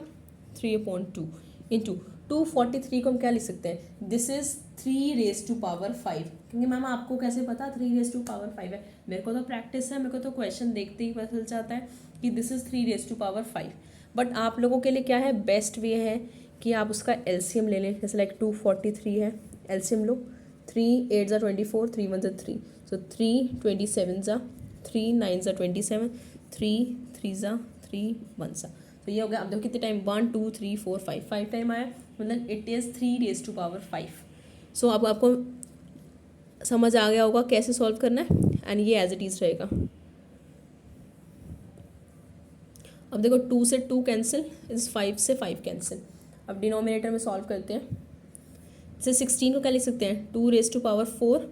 3/2 इंटू 243 को हम क्या लिख सकते हैं. This is 3 raise to power 5. क्योंकि मैम आपको कैसे पता 3 रेज टू पावर 5 है. मेरे को तो प्रैक्टिस है, मेरे को तो क्वेश्चन देखते ही पता चल जाता है कि this is 3 raise to power 5. But आप लोगों के लिए क्या है, बेस्ट वे है कि आप उसका एलसीएम ले लें. जैसे लाइक 243 है, एलसीएम लो. 3 8 ज़ा 24, 3 1 ज़ा 3. सो 3 27 ज़ा 3 9 ज़ा 27, 3 3 ज़ा 3 1 ज़ा. तो ये हो गया. अब देखो कितने टाइम 1 2 3 4 5 टाइम आया, मतलब it is 3 raise to power 5. So अब आपको समझ आ गया होगा कैसे सॉल्व करना है. एंड ये एज इट इज़ रहेगा. अब देखो 2 से 2 कैंसिल, इस 5 से 5 कैंसिल. अब डिनोमिनेटर में सॉल्व करते हैं. जैसे 16 को क्या लिख सकते हैं 2 रेज टू पावर 4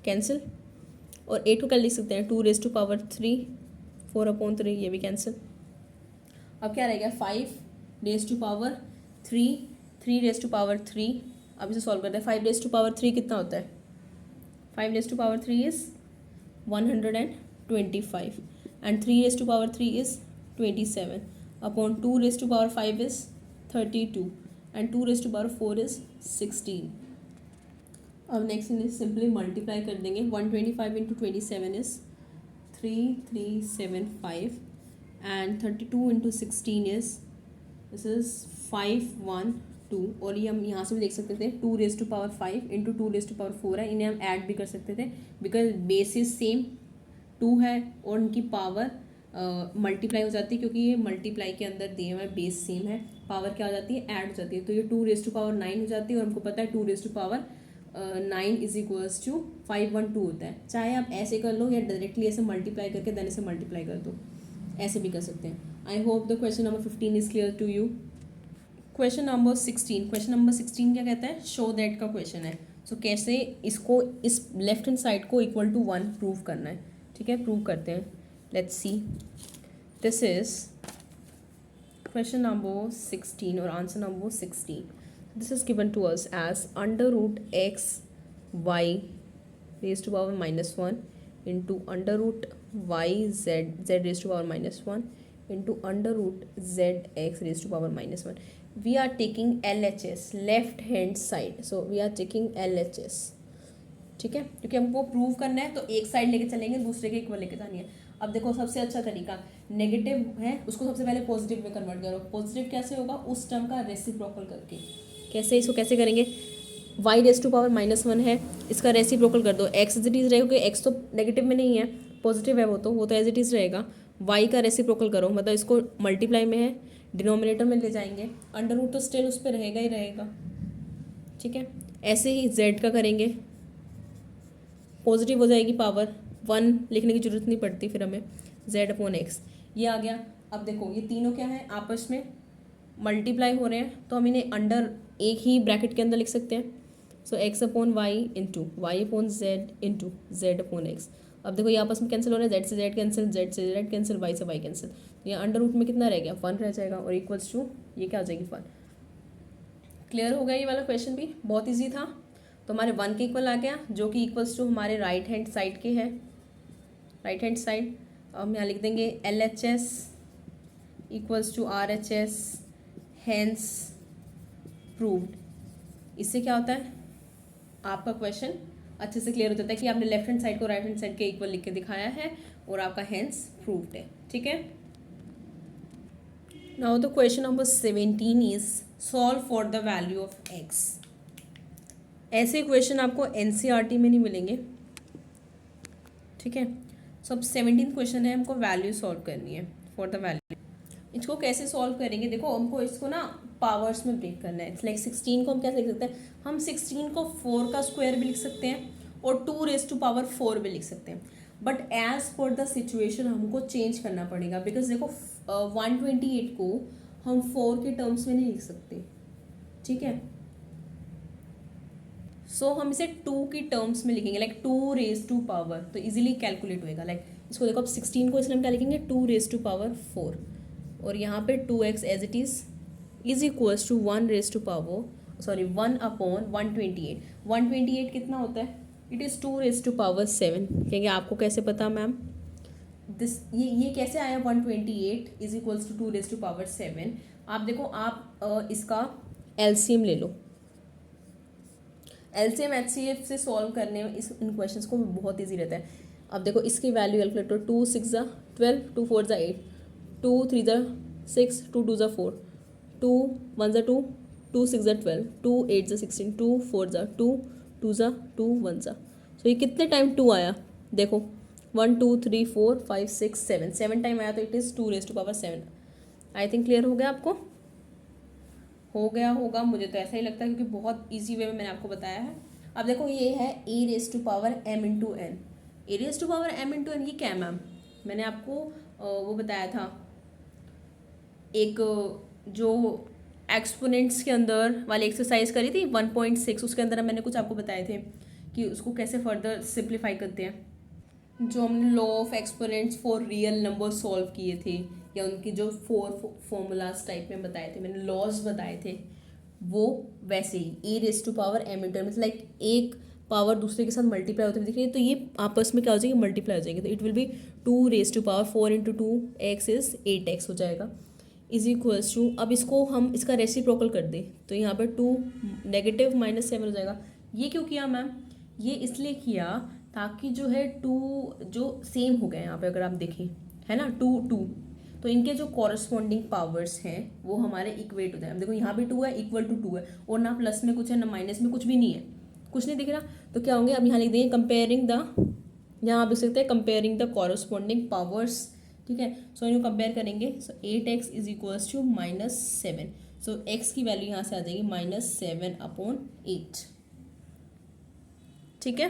कैंसिल, और 8 को क्या लिख सकते हैं 2 रेज टू पावर 3 4/3, ये भी कैंसिल. अब क्या रहेगा 5 raise to power 3 3 raise to power 3. अब इसे सॉल्व करते हैं. 5 रेज टू पावर 3 कितना होता है. 5 रेज टू पावर 3 इज 125. and 3 raised to power 3 is 27 upon 2 raised to power 5 is 32 and 2 raised to power 4 is 16. अब नेक्स्ट इन्हें सिंपली मल्टीप्लाई कर देंगे. 125 into 27 is 3375 and 32 into 16 is this is 512. और ये हम यहाँ से भी देख सकते थे 2 raise to power 5 into 2 raise to power 4 है. इन्हें हम ऐड भी कर सकते थे बिकॉज बेस इज सेम 2 है और उनकी पावर मल्टीप्लाई हो जाती है क्योंकि ये मल्टीप्लाई के अंदर दिए हुए हैं, बेस सेम है, पावर क्या हो जाती है ऐड हो जाती है. तो ये 2 रेज टू पावर 9 हो जाती है और हमको पता है 2 raise to power 9 is equals to 512 होता है. चाहे आप ऐसे कर लो या डायरेक्टली ऐसे मल्टीप्लाई करके देन ऐसे मल्टीप्लाई कर दो, ऐसे भी कर सकते हैं. I hope the question number 15 is clear to you. Question number 16 क्या कहता है, शो दैट का क्वेश्चन है. सो कैसे इसको इस लेफ्ट हैंड साइड को इक्वल टू 1 प्रूव करना है. ठीक है, प्रूव करते हैं. Let's see. This is question number 16 और answer number 16. This is given to us as under root x y raised to power -1 into under root y z raised to power -1 into under root z x raised to power -1. We are taking LHS left hand side, so we are taking LHS. ठीक है, क्योंकि हमको prove करना है तो एक side लेके चलेंगे, दूसरे के इक्वल लेके जानी है. अब देखो सबसे अच्छा तरीका, नेगेटिव है उसको सबसे पहले पॉजिटिव में कन्वर्ट करो. पॉजिटिव कैसे होगा, उस टर्म का रेसिप्रोकल करके. कैसे, इसको कैसे करेंगे, y रेस टू पावर -1 है, इसका रेसिप्रोकल कर दो. x एज इट इज़ रहेगा क्योंकि x तो नेगेटिव में नहीं है, पॉजिटिव है, वो तो एज इट इज़ रहेगा. y का रेसिप्रोकल करो, मतलब इसको मल्टीप्लाई में है, डिनोमिनेटर में ले जाएंगे. अंडर रूट तो स्टिल उस पर रहेगा ही रहेगा. ठीक है, ऐसे ही z का करेंगे, पॉजिटिव हो जाएगी पावर, 1 लिखने की जरूरत नहीं पड़ती फिर हमें. z अपॉन x ये आ गया. अब देखो ये तीनों क्या है, आपस में मल्टीप्लाई हो रहे हैं तो हम इन्हें अंडर एक ही ब्रैकेट के अंदर लिख सकते हैं. So x upon y into y upon z into z upon x. अब देखो ये आपस में कैंसिल हो रहा है, जेड से जेड कैंसिल, जेड से जेड कैंसिल, वाई से वाई कैंसिल. ये अंडर रूट में कितना रह गया, 1 रह जाएगा और इक्वल्स टू ये क्या आ जाएगी 1. क्लियर हो गया ये वाला क्वेश्चन भी, बहुत ईजी था. तो हमारे 1 के इक्वल आ गया जो कि इक्वल्स टू हमारे राइट हैंड साइड के है, राइट हैंड साइड. हम यहाँ लिख देंगे LHS equals to RHS hence proved. इससे क्या होता है, आपका क्वेश्चन अच्छे से क्लियर हो जाता है कि आपने लेफ्ट हैंड साइड को राइट हैंड साइड के इक्वल लिख के दिखाया है और आपका हैंस प्रूव्ड है. ठीक है, now the question number 17 is solve for the value of x. ऐसे क्वेश्चन आपको NCERT में नहीं मिलेंगे. ठीक है, सो अब 17 क्वेश्चन है, हमको वैल्यू सॉल्व करनी है फॉर द वैल्यू. इसको कैसे सॉल्व करेंगे, देखो हमको इसको ना पावर्स में ब्रेक करना है. इट्स लाइक 16 को हम कैसे लिख सकते हैं, हम 16 को 4 का स्क्वायर भी लिख सकते हैं और 2 रेज टू पावर 4 भी लिख सकते हैं. But as per the situation हमको चेंज करना पड़ेगा बिकॉज देखो 128 को हम 4 के टर्म्स में नहीं लिख सकते. ठीक है, सो हम इसे 2 की टर्म्स में लिखेंगे, लाइक 2 रेज टू पावर, तो इजीली कैलकुलेट होएगा. लाइक इसको देखो अब 16 को इसलिए हम क्या लिखेंगे 2 रेज टू पावर 4 और यहाँ पे 2x as it is equals to 1 raise to power 1 upon 128. 128 कितना होता है, it is 2 raise to power 7. कहेंगे आपको कैसे पता मैम, दिस ये कैसे आया 128 is equals to 2 raise to power 7. आप देखो आप इसका LCM ले लो. LCM HCF से सॉल्व करने में इन क्वेश्चंस को बहुत ईजी रहता है. अब देखो इसकी वैल्यू कैलकुलेटर 2 6 ज़ा 12, 2 4 ज़ा 8, 2 3 ज़ा 6, 2 2 ज़ा 4, 2 1 ज़ा 2, 2 6 ज़ा 12, 2 8 ज़ा 16, 2 4 ज़ा 2, 2 ज़ा 2 1 ज़ा. सो ये कितने टाइम 2 आया, देखो 1 2 3 4 5 6 7 टाइम आया, तो it is 2 raise to power 7. I think clear हो गया आपको, हो गया होगा, मुझे तो ऐसा ही लगता है क्योंकि बहुत ईजी वे में मैंने आपको बताया है. अब देखो ये है a raise to power m into n. A raise to power m into n ये क्या है मैम, मैंने आपको वो बताया था एक जो एक्सपोनेंट्स के अंदर वाली एक्सरसाइज करी थी 1.6, उसके अंदर मैंने कुछ आपको बताए थे कि उसको कैसे फर्दर सिंप्लीफाई करते हैं. जो हमने law of exponents for real number solve किए थे या उनकी जो 4 फॉर्मूलाज टाइप में बताए थे, मैंने लॉज बताए थे, वो वैसे ही A raise to power m into N, like एक पावर दूसरे के साथ मल्टीप्लाई होते हुए दिख रही है, तो ये आपस में क्या हो जाएगी, मल्टीप्लाई हो जाएंगे, तो it will be 2 raise to power 4 इंटू 2x इज 8x हो जाएगा, इज इक्वल्स टू, अब इसको हम इसका रेसिप्रोकल कर दें तो यहाँ पर 2 नेगेटिव -7 हो जाएगा। ये क्यों किया मैम, ये इसलिए किया ताकि जो है 2 जो सेम हो गए यहाँ पे, अगर आप देखें है ना 2 2, तो इनके जो कॉरस्पॉन्डिंग पावर्स हैं वो हमारे इक्वेट हो जाए। अब देखो यहाँ भी 2 है, इक्वल टू 2 है, और ना प्लस में कुछ है ना माइनस में कुछ भी नहीं है, कुछ नहीं दिख रहा, तो क्या होंगे, अब यहाँ लिख देंगे कंपेयरिंग द, यहाँ आप लिख सकते हैं कंपेयरिंग द कॉरस्पॉन्डिंग पावर्स, ठीक है। सो इनको कंपेयर करेंगे, so 8x is equals to -7, so x की वैल्यू यहाँ से आ जाएगी -7/8, ठीक है।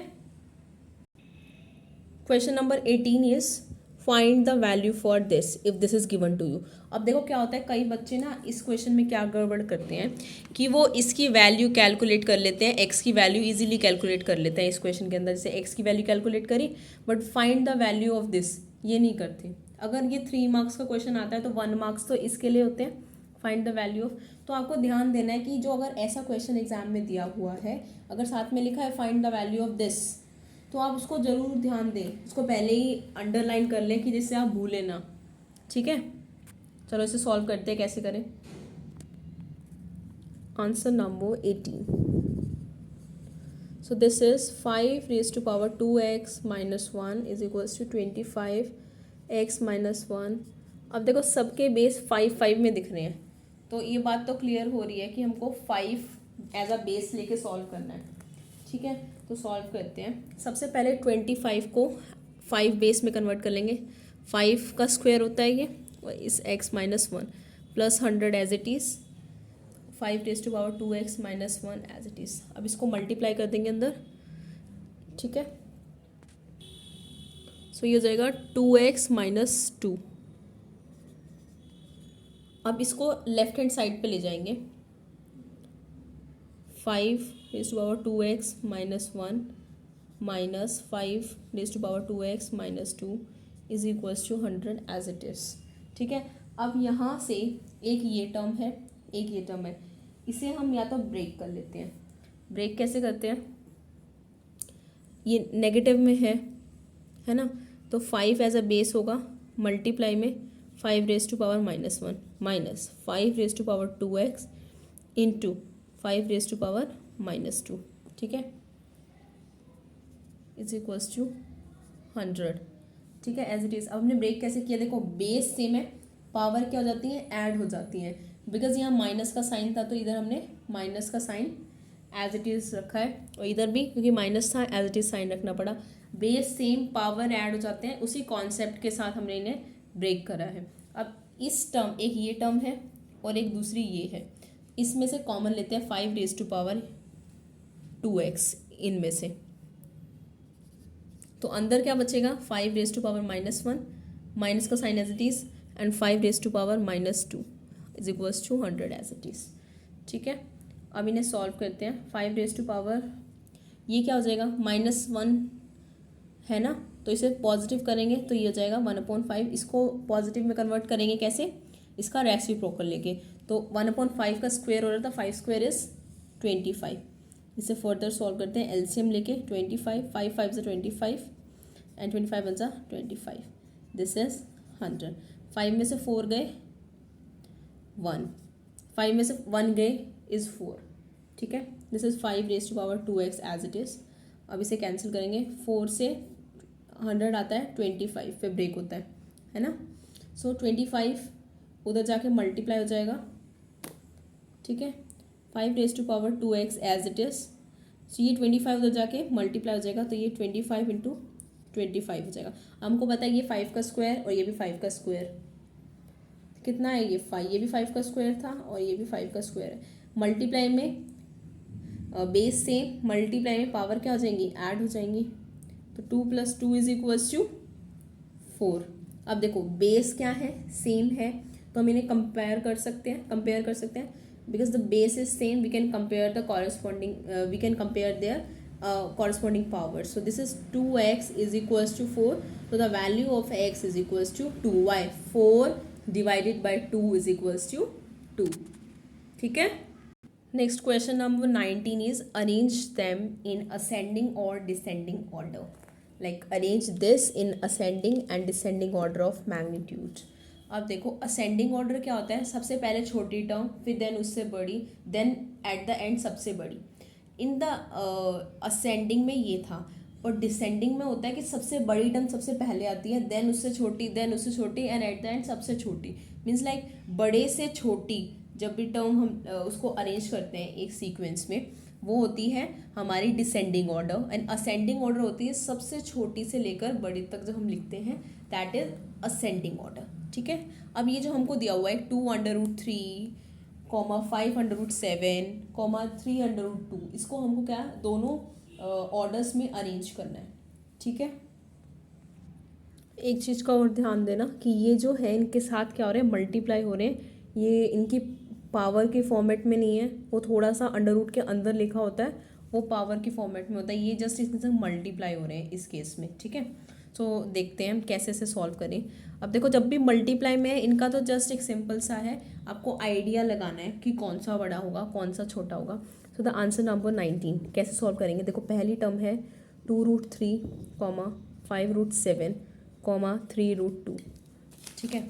Question number 18 is find the value for this if this is given to you. अब देखो क्या होता है, कई बच्चे ना इस क्वेश्चन में क्या गड़बड़ करते हैं कि वो इसकी वैल्यू कैलकुलेट कर लेते हैं, एक्स की वैल्यू इजीली कैलकुलेट कर लेते हैं इस क्वेश्चन के अंदर, जैसे एक्स की वैल्यू कैलकुलेट करी, but find the value of this ये नहीं करते। अगर ये 3 मार्क्स का क्वेश्चन आता है तो 1 मार्क्स तो इसके लिए होते हैं, फाइंड द वैल्यू ऑफ। तो आपको ध्यान देना है कि जो अगर ऐसा क्वेश्चन एग्जाम में दिया हुआ है, अगर साथ में लिखा है find the value of this, तो आप उसको ज़रूर ध्यान दें, उसको पहले ही अंडरलाइन कर लें कि जिससे आप भूलें ना, ठीक है। चलो इसे सॉल्व करते हैं, कैसे करें। Answer number 18, so this is 5 raise to power 2x minus 1 is equals to 25x minus 1। अब देखो सबके बेस 5 5 में दिख रहे हैं, तो ये बात तो क्लियर हो रही है कि हमको 5 एज अ बेस लेके सॉल्व करना है, ठीक है। तो सॉल्व करते हैं। सबसे पहले 25 को 5 बेस में कन्वर्ट कर लेंगे, 5 का स्क्वायर होता है ये, इस x minus 1 plus 100 as it is 5 raise to power 2x minus 1 as it is. अब इसको मल्टीप्लाई कर देंगे अंदर, ठीक है। सो ये हो जाएगा 2x माइनस 2। अब इसको लेफ्ट हैंड साइड पे ले जाएंगे, 5 raise to power 2x minus 1 minus 5 raise to power 2x minus 2 is equals to 100 as it is, ठीक है। अब यहाँ से एक ये टर्म है, एक ये टर्म है, इसे हम या तो ब्रेक कर लेते हैं। ब्रेक कैसे करते हैं, ये नेगेटिव में है ना, तो 5 एज अ बेस होगा, मल्टीप्लाई में 5 raise to power -1 minus 5 raise to power 2x इंटू 5 रेज टू पावर -2, ठीक है, इज इक्वल्स टू 100, ठीक है, एज इट इज़। अब हमने ब्रेक कैसे किया, देखो बेस सेम है, पावर क्या हो जाती है, ऐड हो जाती है, बिकॉज यहाँ माइनस का साइन था तो इधर हमने माइनस का साइन एज इट इज़ रखा है, और इधर भी क्योंकि माइनस था एज इट इज़ साइन रखना पड़ा। बेस सेम, पावर ऐड हो जाते हैं, उसी कॉन्सेप्ट के साथ हमने इन्हें ब्रेक करा है। अब इस टर्म, एक ये टर्म है और एक दूसरी ये है, इसमें से कॉमन लेते हैं 5 रेज टू पावर 2x इनमें से, तो अंदर क्या बचेगा, 5 रेज टू पावर -1 माइनस का sign as it is and 5 raise to power -2 is equals to 100 as it is, ठीक है। अब इन्हें सॉल्व करते हैं। 5 रेज टू पावर, ये क्या हो जाएगा, -1 है ना, तो इसे पॉजिटिव करेंगे तो ये हो जाएगा 1/5। इसको पॉजिटिव में कन्वर्ट करेंगे कैसे, इसका रेसिप्रोकल लेके, तो 1/5 का स्क्वायर हो रहा था, 5 स्क्वायर इज 25। इसे फर्दर सॉल्व करते हैं एलसीएम लेके, 25 5 5 = 25 एंड 25 1 = 25, दिस इज 100। 5 में से 4 गए 1, 5 में से 1 गए इज 4, ठीक है। This is 5 raise to power 2x as it is. अब इसे कैंसिल करेंगे, 4 से 100 आता है 25 पे ब्रेक होता है ना, सो 25 उधर जाके मल्टीप्लाई हो जाएगा, ठीक है। 5 raise to power 2x as it is, so ये 25 उधर जाके मल्टीप्लाई हो जाएगा, तो ये 25 इंटू 25 हो जाएगा। हमको पता है ये 5 का स्क्वायर और ये भी 5 का स्क्वायर कितना है, ये 5, ये भी 5 का स्क्वायर था और ये भी 5 का स्क्वायर है। मल्टीप्लाई में बेस सेम, मल्टीप्लाई में पावर क्या हो जाएंगी, ऐड हो जाएंगी, तो 2 + 2 इज इक्वल्स टू 4। अब देखो बेस क्या है, सेम है, तो हम इन्हें कंपेयर कर सकते हैं, because the base is same, we can compare the corresponding, we can compare their corresponding powers. So this is 2x is equals to 4. So the value of x is equals to 2. Why? 4 divided by 2 is equals to 2. ठीक है। Next question number 19 is arrange them in ascending और descending order. Like arrange this in ascending and descending order of magnitude. अब देखो ascending order क्या होता है, सबसे पहले छोटी टर्म, फिर देन उससे बड़ी, देन एट द एंड सबसे बड़ी. इन द असेंडिंग में ये था, और डिसेंडिंग में होता है कि सबसे बड़ी टर्म सबसे पहले आती है, देन उससे छोटी, देन उससे छोटी, एंड एट द एंड सबसे छोटी. मीन्स लाइक बड़े से छोटी जब भी टर्म हम उसको अरेंज करते हैं एक सीक्वेंस में, वो होती है हमारी descending order. And ascending order होती है सबसे छोटी से लेकर बड़ी तक जब हम लिखते हैं, दैट इज असेंडिंग ऑर्डर. ठीक है. अब ये जो हमको दिया हुआ है 2√3, 5√7, 3√2, इसको हमको क्या दोनों ऑर्डर्स में अरेंज करना है. ठीक है. एक चीज़ का और ध्यान देना कि ये जो है इनके साथ क्या हो रहे हैं, मल्टीप्लाई हो रहे हैं. ये इनकी पावर के फॉर्मेट में नहीं है, वो थोड़ा सा अंडर रूट के अंदर लिखा होता है, वो पावर के फॉर्मेट में होता है. ये जस्ट इसमें से मल्टीप्लाई हो रहे हैं इस केस में. ठीक है. तो देखते हैं हम कैसे से सॉल्व करें. अब देखो जब भी मल्टीप्लाई में है इनका तो जस्ट एक सिंपल सा है, आपको आइडिया लगाना है कि कौन सा बड़ा होगा कौन सा छोटा होगा. सो द आंसर नंबर 19 कैसे सॉल्व करेंगे. देखो पहली टर्म है 2√3, 5√7, 3√2. ठीक है.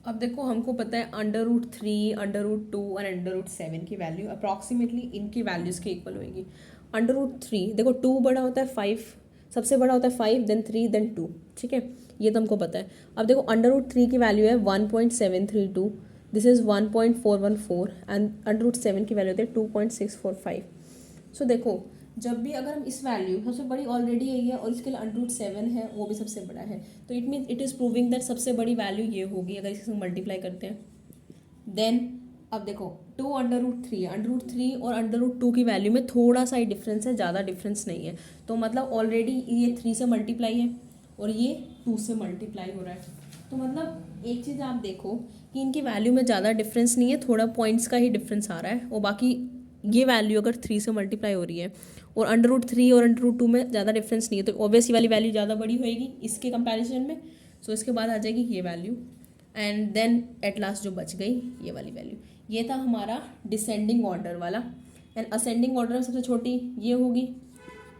अब देखो हमको पता है √3, √2 और √7 की वैल्यू अप्रॉक्सीमेटली इनकी वैल्यूज़ के इक्वल होएगी. √3 देखो 2 बड़ा होता है 5, सबसे बड़ा होता है 5, देन 3, देन 2. ठीक है. ये तो हमको पता है. अब देखो √3 की वैल्यू है 1.732, दिस इज़ 1.414, एंड √7 की वैल्यू होती है 2.645. सो देखो जब भी अगर हम इस वैल्यू सबसे बड़ी ऑलरेडी यही है और इसके लिए √7 है, वो भी सबसे बड़ा है, तो it mean it is proving that सबसे बड़ी वैल्यू ये होगी अगर इसके मल्टीप्लाई करते हैं. देन अब देखो 2 √3 और √2 की वैल्यू में थोड़ा सा ही डिफरेंस है, ज़्यादा डिफरेंस नहीं है. तो मतलब ऑलरेडी ये 3 से मल्टीप्लाई है और ये 2 से मल्टीप्लाई हो रहा है. तो मतलब एक चीज़ आप देखो कि इनकी वैल्यू में ज़्यादा डिफरेंस नहीं है, थोड़ा पॉइंट्स का ही डिफरेंस आ रहा है. और बाकी ये वैल्यू अगर 3 से मल्टीप्लाई हो रही है और √3 और √2 में ज़्यादा डिफरेंस नहीं है, तो ऑब्वियसली वाली वैल्यू ज़्यादा बड़ी होएगी इसके कंपैरिजन में. सो इसके बाद आ जाएगी ये value, and then at last जो बच गई ये वाली वैल्यू. ये था हमारा डिसेंडिंग ऑर्डर वाला. एंड असेंडिंग ऑर्डर में सबसे छोटी ये होगी,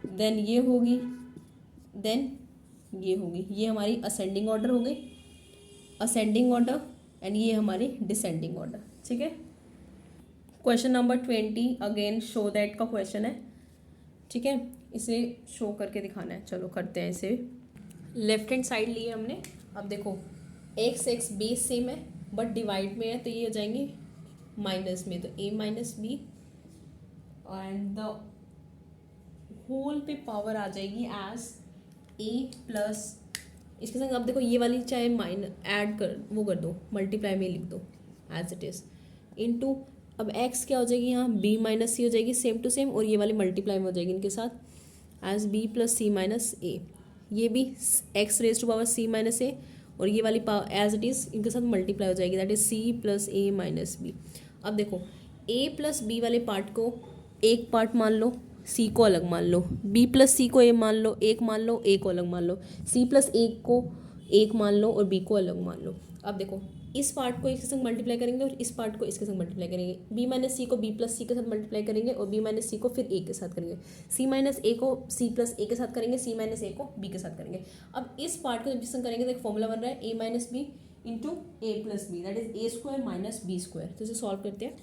देन ये होगी, देन ये होगी. ये हमारी असेंडिंग ऑर्डर हो गई, असेंडिंग ऑर्डर, एंड ये हमारी डिसेंडिंग ऑर्डर. ठीक है. Question number 20 again show that का क्वेश्चन है. ठीक है. इसे शो करके दिखाना है. चलो करते हैं इसे. लेफ्ट हैंड साइड लिए हमने. अब देखो x बेस सेम है बट डिवाइड में है, तो ये हो जाएंगे माइनस में, तो a minus b, and the whole पे पावर आ जाएगी एज a प्लस इसके संग. अब देखो ये वाली चाहे ऐड कर वो कर दो, मल्टीप्लाई में लिख दो एज इट इज़, इनटू अब x क्या हो जाएगी यहाँ b माइनस सी हो जाएगी सेम टू सेम, और ये वाली मल्टीप्लाई में हो जाएगी इनके साथ as b plus C minus A. ये भी x raise to power c minus A, और ये वाली पावर एज इट इज़ इनके साथ मल्टीप्लाई हो जाएगी, that is c plus a minus b. अब देखो a प्लस बी वाले पार्ट को एक पार्ट मान लो, c को अलग मान लो, b प्लस सी को a मान लो, एक मान लो, a को अलग मान लो, c प्लस ए को एक मान लो और b को अलग मान लो. अब देखो इस पार्ट को इसके संग मल्टीप्लाई करेंगे और इस पार्ट को इसके संग मल्टीप्लाई करेंगे. b माइनस सी को b प्लस सी के साथ मल्टीप्लाई करेंगे और b माइनस सी को फिर a के साथ करेंगे. c माइनस ए को c प्लस ए के साथ करेंगे, c माइनस ए को b के साथ करेंगे. अब इस पार्ट को जब जिस संग करेंगे तो एक फॉर्मूला बन रहा है a minus b into a plus b, that is a square minus B square. तो इसे सॉल्व करते हैं,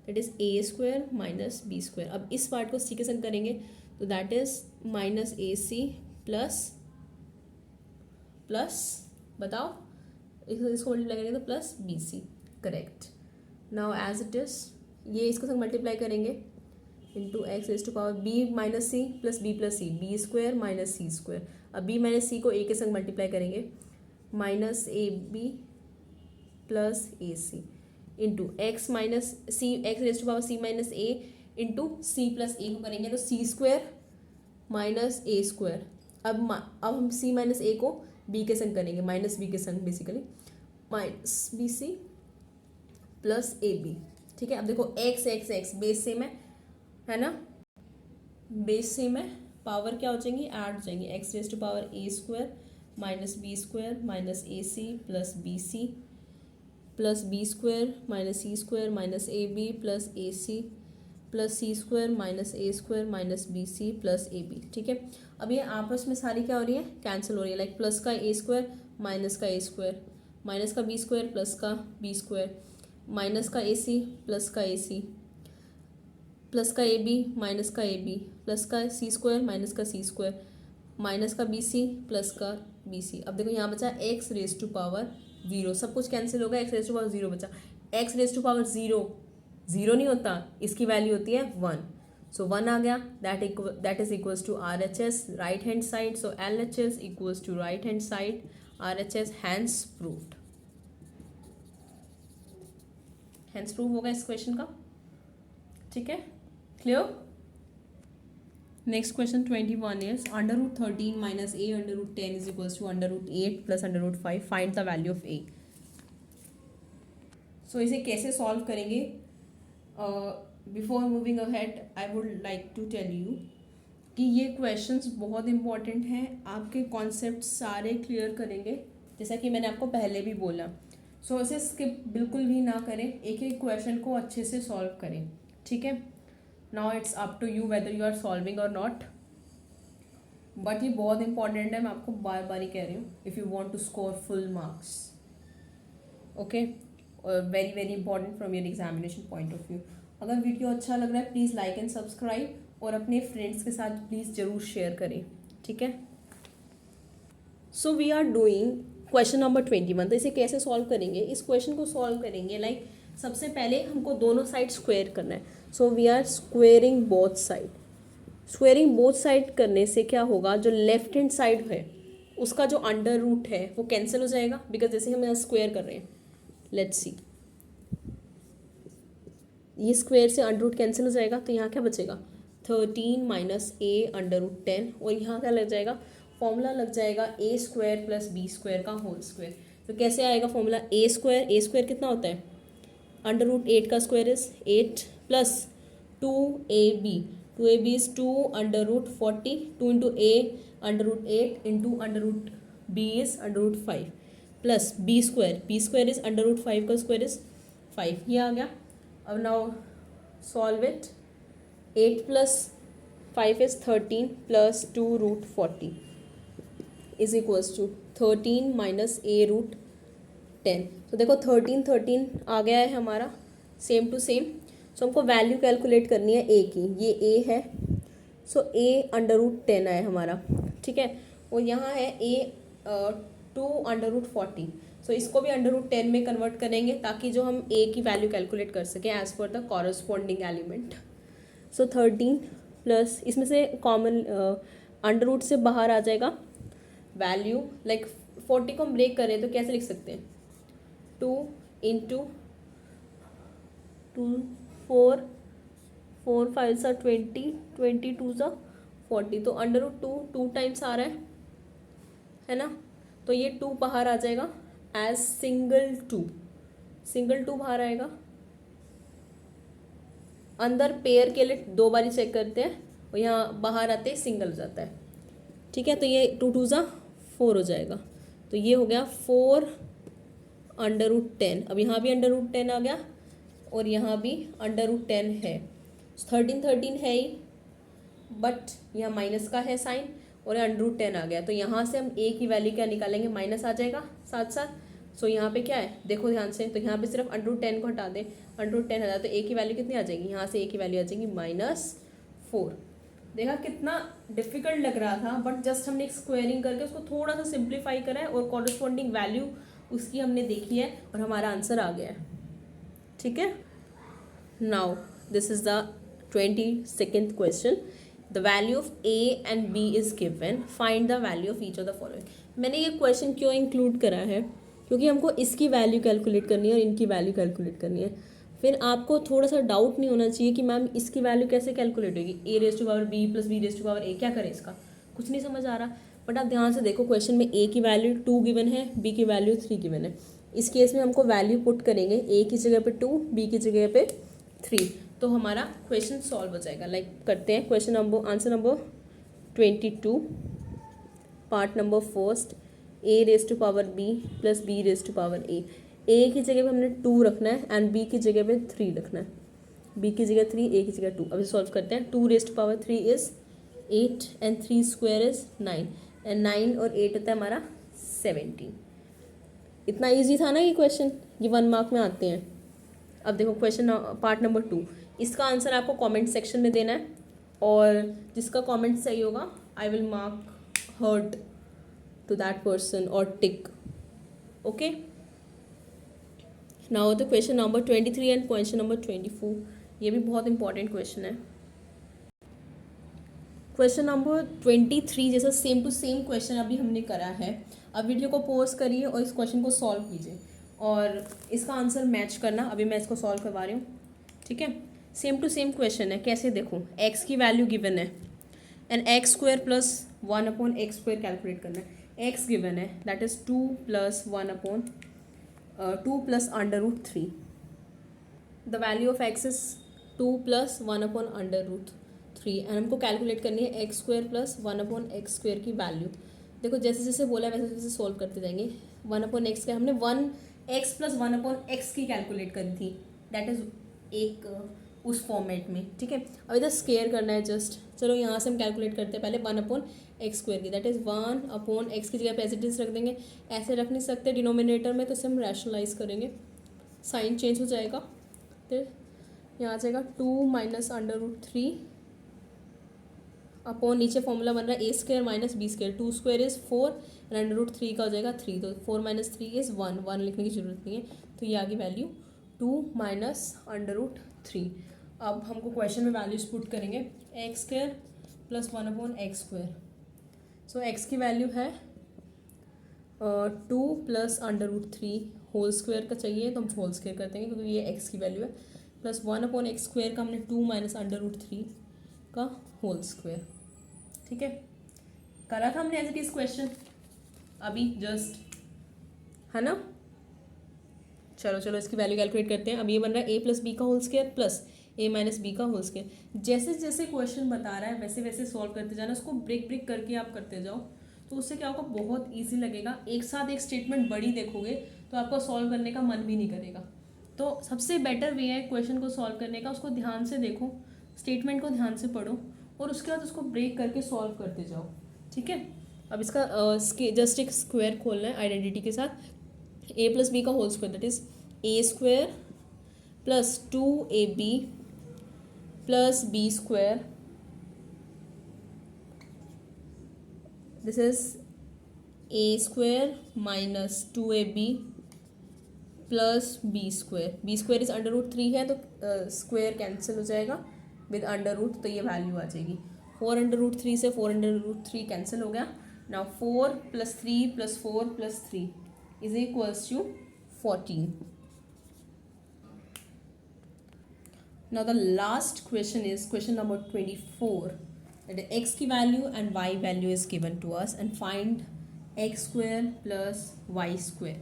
that is a square minus B square. अब इस पार्ट को c के संग करेंगे तो that is minus a c plus plus बताओ इसको मल्टीप्लाई करेंगे तो plus b c. Correct. Now as it is ये इसके संग मल्टीप्लाई करेंगे into x raise to power b minus C plus B plus C, B square minus C square. अब B minus C को ए के संग मल्टीप्लाई करेंगे minus A B plus A C into X minus C, X raise to power C minus A into C plus A को करेंगे तो C square minus ए square. अब हम सी माइनस ए को बी के संग करेंगे, माइनस बी के संग basically minus b C plus a b. ठीक है. अब देखो एक्स बेस सेम है ना, बेस सेम है, पावर क्या हो जाएंगी ऐड हो जाएंगी, x raise to power a square minus B square minus a c plus b C plus B square minus C square minus A B plus A c plus c square minus A square minus b C plus a b. ठीक है, अब ये आपस में सारी क्या हो रही है, कैंसिल हो रही है। लाइक प्लस का ए स्क्वायर माइनस का ए स्क्वायर माइनस का बी स्क्वायर प्लस का बी स्क्वायर माइनस का ए सी प्लस का ए सी प्लस का ए बी माइनस का ए बी प्लस का सी स्क्वायर माइनस का सी स्क्वायर माइनस का बी सी प्लस का बी सी। अब देखो यहाँ बचा X raise to power zero, सब कुछ कैंसिल होगा, X raise to power zero बचा। X raise to power zero zero नहीं होता, इसकी वैल्यू होती है वन। सो वन आ गया, that is equals to R H S right hand side. So L H S equals to right hand side R H S, hence proved. Hence prove होगा इस question का। ठीक है, clear. Next question 21 is under root 13 minus A under root 10 is equals to under root 8 plus under root 5, find the value of A. So इसे कैसे solve करेंगे, before moving ahead I would like to tell you कि ये questions बहुत important हैं, आपके concept सारे clear करेंगे, जैसा कि मैंने आपको पहले भी बोला। सो इसे स्किप बिल्कुल भी ना करें, एक एक क्वेश्चन को अच्छे से सॉल्व करें। ठीक है, now it's up to you whether you are solving or not, but ये बहुत इंपॉर्टेंट है, मैं आपको बार बार ही कह रही हूँ, if you want to score full marks. Okay, very very important from your examination point of view. अगर वीडियो अच्छा लग रहा है प्लीज़ लाइक एंड सब्सक्राइब, और अपने फ्रेंड्स के साथ प्लीज़ ज़रूर शेयर करें। ठीक है, so we are doing question number 21। तो इसे कैसे सॉल्व करेंगे, इस क्वेश्चन को सॉल्व करेंगे लाइक सबसे पहले हमको दोनों साइड स्क्वायर करना है। So we are squaring both side. Squaring both side करने से क्या होगा, जो लेफ्ट हैंड साइड है उसका जो अंडर रूट है वो कैंसिल हो जाएगा, बिकॉज जैसे हम यहाँ स्क्वेयर कर रहे हैं, लेट्स सी, ये स्क्वेयर से अंडर रूट कैंसिल हो जाएगा, तो यहाँ क्या बचेगा 13 माइनस ए अंडर रूट 10, और यहाँ क्या लग जाएगा, फॉर्मूला लग जाएगा ए स्क्वायर प्लस बी स्क्वायर का होल स्क्वायर। तो कैसे आएगा फॉर्मूला, ए स्क्वायर कितना होता है, अंडर रूट 8 का square is 8 plus 2ab, 2ab is 2 under root 40, 2 into a under root 8 into under root b is under root 5 plus B square is under root 5 का square is 5, ये आ गया। अब now solve it, 8 plus 5 is 13 plus 2 root 40 is equals to 13 minus a root 10। तो देखो 13 आ गया है हमारा, सेम टू सेम। सो हमको वैल्यू कैलकुलेट करनी है ए की, ये ए है, सो ए अंडर रूट 10 आया हमारा। ठीक है, और यहाँ है ए 2 अंडर रूट 40, सो इसको भी अंडर रूट 10 में कन्वर्ट करेंगे ताकि जो हम ए की वैल्यू कैलकुलेट कर सकें as per the corresponding element. So 13 plus, इसमें से कॉमन अंडर रूट से बाहर आ जाएगा वैल्यू, लाइक 40 को हम ब्रेक करें तो कैसे लिख सकते हैं, 2 इंटू 2 4 4 5 सा 20 22 सा 40, तो अंडर रूट 2 टाइम्स आ रहा है ना, तो ये 2 बाहर आ जाएगा एज सिंगल 2 बाहर आएगा। अंदर पेयर के लिए 2 बार चेक करते हैं, और यहाँ बाहर आते ही सिंगल हो जाता है। ठीक है, तो ये 2 2 सा 4 हो जाएगा, तो ये हो गया 4 अंडर रूट 10। अब यहाँ भी अंडर रूट 10 आ गया, और यहाँ भी अंडर रूट 10 है। 13 है ही, बट यहाँ माइनस का है साइन, और अंडर रूट 10 आ गया, तो यहाँ से हम ए की वैल्यू क्या निकालेंगे, माइनस आ जाएगा साथ साथ। सो यहाँ पे क्या है, देखो ध्यान से, तो यहाँ पे सिर्फ अंडर रूट 10 को हटा दें, अंडर रूट 10 हटा, तो ए की वैल्यू कितनी आ जाएगी, यहाँ से ए की वैल्यू आ जाएगी -4। देखा कितना डिफिकल्ट लग रहा था, बट जस्ट हमने एक स्क्वेयरिंग करके उसको थोड़ा सा सिंप्लीफाई करा है, और कॉरस्पॉन्डिंग वैल्यू उसकी हमने देखी है, और हमारा आंसर आ गया है। ठीक है, now this is the 22nd question. The value of a and b is given, find the value of each of the following. मैंने ये क्वेश्चन क्यों इंक्लूड करा है, क्योंकि हमको इसकी वैल्यू कैलकुलेट करनी है और इनकी वैल्यू कैलकुलेट करनी है। फिर आपको थोड़ा सा डाउट नहीं होना चाहिए कि मैम इसकी वैल्यू कैसे कैलकुलेट होगी, A raise to power B plus B raise to power A, क्या करें इसका, कुछ नहीं समझ आ रहा। बट आप ध्यान से देखो, क्वेश्चन में ए की वैल्यू 2 गिवन है, बी की वैल्यू 3 गिवन है। इस केस में हमको वैल्यू पुट करेंगे, ए की जगह पे 2, बी की जगह पे 3, तो हमारा क्वेश्चन सॉल्व हो जाएगा। लाइक करते हैं question number, answer number 22, part number first, A raise to power B plus B raise to power A. A की जगह पे हमने 2 रखना है एंड बी की जगह पे 3 रखना है। बी की जगह 3, ए की जगह 2। अभी सॉल्व करते हैं। 2⁻³ is 8 and 3 square is 9 and 9 और 8 होता है हमारा 17। इतना ईजी था ना ये क्वेश्चन, ये 1 मार्क में आते हैं। अब देखो क्वेश्चन पार्ट नंबर 2, इसका आंसर आपको कमेंट सेक्शन में देना है और जिसका कमेंट सही होगा I will mark heart to that person और tick. Okay, now the question number 23 and question number 24, ये भी बहुत इंपॉर्टेंट क्वेश्चन है। क्वेश्चन नंबर 23 जैसा सेम टू सेम क्वेश्चन अभी हमने करा है। अब वीडियो को पॉज करिए और इस क्वेश्चन को सॉल्व कीजिए और इसका आंसर मैच करना। अभी मैं इसको सॉल्व करवा रही हूँ, ठीक है। सेम टू सेम क्वेश्चन है। कैसे देखो, x की वैल्यू गिवन है and x² plus 1/x² calculate करना है। x गिवन है that is 2 plus 2 plus √3। The value of x is 2 plus 1/√3 and हमको कैलकुलेट करनी है x² प्लस 1/x² की वैल्यू। देखो जैसे जैसे बोला है वैसे वैसे सॉल्व करते जाएंगे। 1/x का हमने 1x प्लस 1/x की कैलकुलेट करी थी, दैट इज एक उस फॉर्मेट में, ठीक है। अब इधर स्केयर करना है जस्ट। चलो यहाँ से हम कैलकुलेट करते हैं पहले 1/x² की, दैट इज 1/x की जगह पे एज इट इज रख देंगे। ऐसे रख नहीं सकते डिनोमिनेटर में, तो इसे हम रैशनलाइज करेंगे, साइन चेंज हो जाएगा। फिर यहाँ आ जाएगा 2 माइनस √3 अपॉन, नीचे फॉर्मूला बन रहा है a² minus b²। 2² is 4 and √3 का हो जाएगा 3, तो 4 माइनस 3 इज़ 1। 1 लिखने की जरूरत नहीं है, तो ये आ गई वैल्यू 2 माइनस √3। अब हमको क्वेश्चन में वैल्यूज पुट करेंगे। x² plus 1/x²। सो x की वैल्यू है 2 प्लस √3 होल स्क्वायर का चाहिए, तो हम होल स्क्वायर कर देंगे क्योंकि ये x की वैल्यू है। प्लस 1/x² का हमने 2 माइनस √3 का होल स्क्वायर, ठीक है। करा था हमने एज इट इज क्वेश्चन अभी जस्ट, है ना। चलो चलो इसकी वैल्यू कैलकुलेट करते हैं। अब ये बन रहा है a प्लस बी का whole square plus a minus B का होल स्क्वायर। जैसे जैसे क्वेश्चन बता रहा है वैसे वैसे सॉल्व करते जाना, उसको ब्रेक ब्रेक करके आप करते जाओ, तो उससे क्या होगा, बहुत ईजी लगेगा। एक साथ एक स्टेटमेंट बड़ी देखोगे तो आपको सॉल्व करने का मन भी नहीं करेगा। तो सबसे बेटर वे है क्वेश्चन को सॉल्व करने का, उसको ध्यान से देखो, स्टेटमेंट को ध्यान से पढ़ो और उसके बाद उसको ब्रेक करके सॉल्व करते जाओ, ठीक है। अब इसका जस्ट एक स्क्वायर खोलना है आइडेंटिटी के साथ। a प्लस बी का whole square that is a² plus 2ab plus b², this is a² minus 2ab plus b² is √3 है, तो स्क्वायर कैंसिल हो जाएगा विद √, तो ये वैल्यू आ जाएगी 4√3 से 4√3 कैंसिल हो गया। Now 4 plus 3 plus 4 plus 3 is equals to 14। Now the last question is question number 24, that x की value and y value is given to us and find x² plus y²।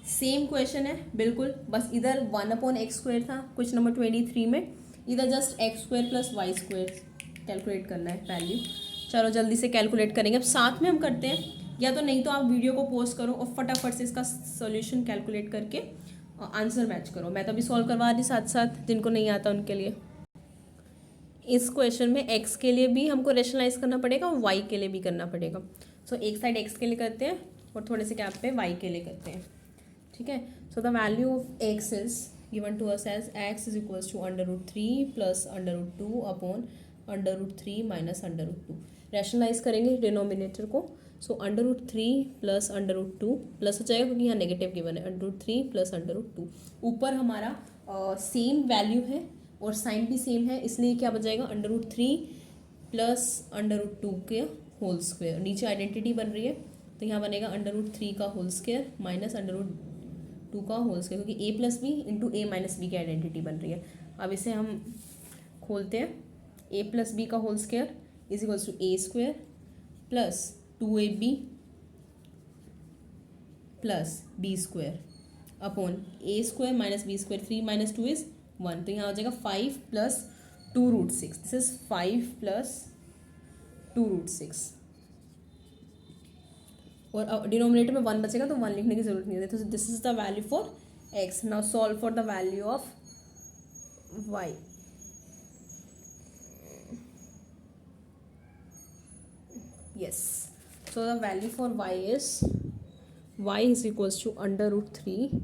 Same question है बिल्कुल, बस इधर 1/x² था question number 23 में, इधर just x² plus y² calculate करना है वैल्यू। चलो जल्दी से कैलकुलेट करेंगे। अब साथ में हम करते हैं, या तो नहीं तो आप वीडियो को पॉज करो और फटाफट से इसका सॉल्यूशन कैलकुलेट करके आंसर मैच करो। मैं तो अभी सॉल्व करवा रही साथ साथ, जिनको नहीं आता उनके लिए। इस क्वेश्चन में x के लिए भी हमको रेशनलाइज करना पड़ेगा और y के लिए भी करना पड़ेगा। सो एक साइड x के लिए करते हैं और थोड़े से गैप पे y के लिए करते हैं, ठीक है। So the value of x is given to us as x is equals to √3 plus √2 upon √3 minus √2। Rationalise करेंगे डिनोमिनेटर को, सो √3 प्लस √2 प्लस हो जाएगा क्योंकि यहाँ नेगेटिव गिवन है, √3 प्लस √2। ऊपर हमारा सेम वैल्यू है और साइन भी सेम है, इसलिए क्या बच जाएगा, √3 प्लस √2 के होल स्क्वायर। नीचे आइडेंटिटी बन रही है तो यहाँ बनेगा √3 का होल स्क्वायर माइनस √2 का होल स्क्वायर, क्योंकि a plus B into a minus B की आइडेंटिटी बन रही है। अब इसे हम खोलते हैं। a प्लस बी का whole square is equals to a² plus 2ab plus b² upon a² minus b²। 3 minus 2 is 1, तो यहाँ हो जाएगा 5 प्लस 2√6। दिस इज 5 प्लस 2√6 और डिनोमिनेटर में 1 बचेगा तो 1 लिखने की जरूरत नहीं है। तो this is the value for x. Now solve for the value of y. Yes, so the value for y is equals to under root 3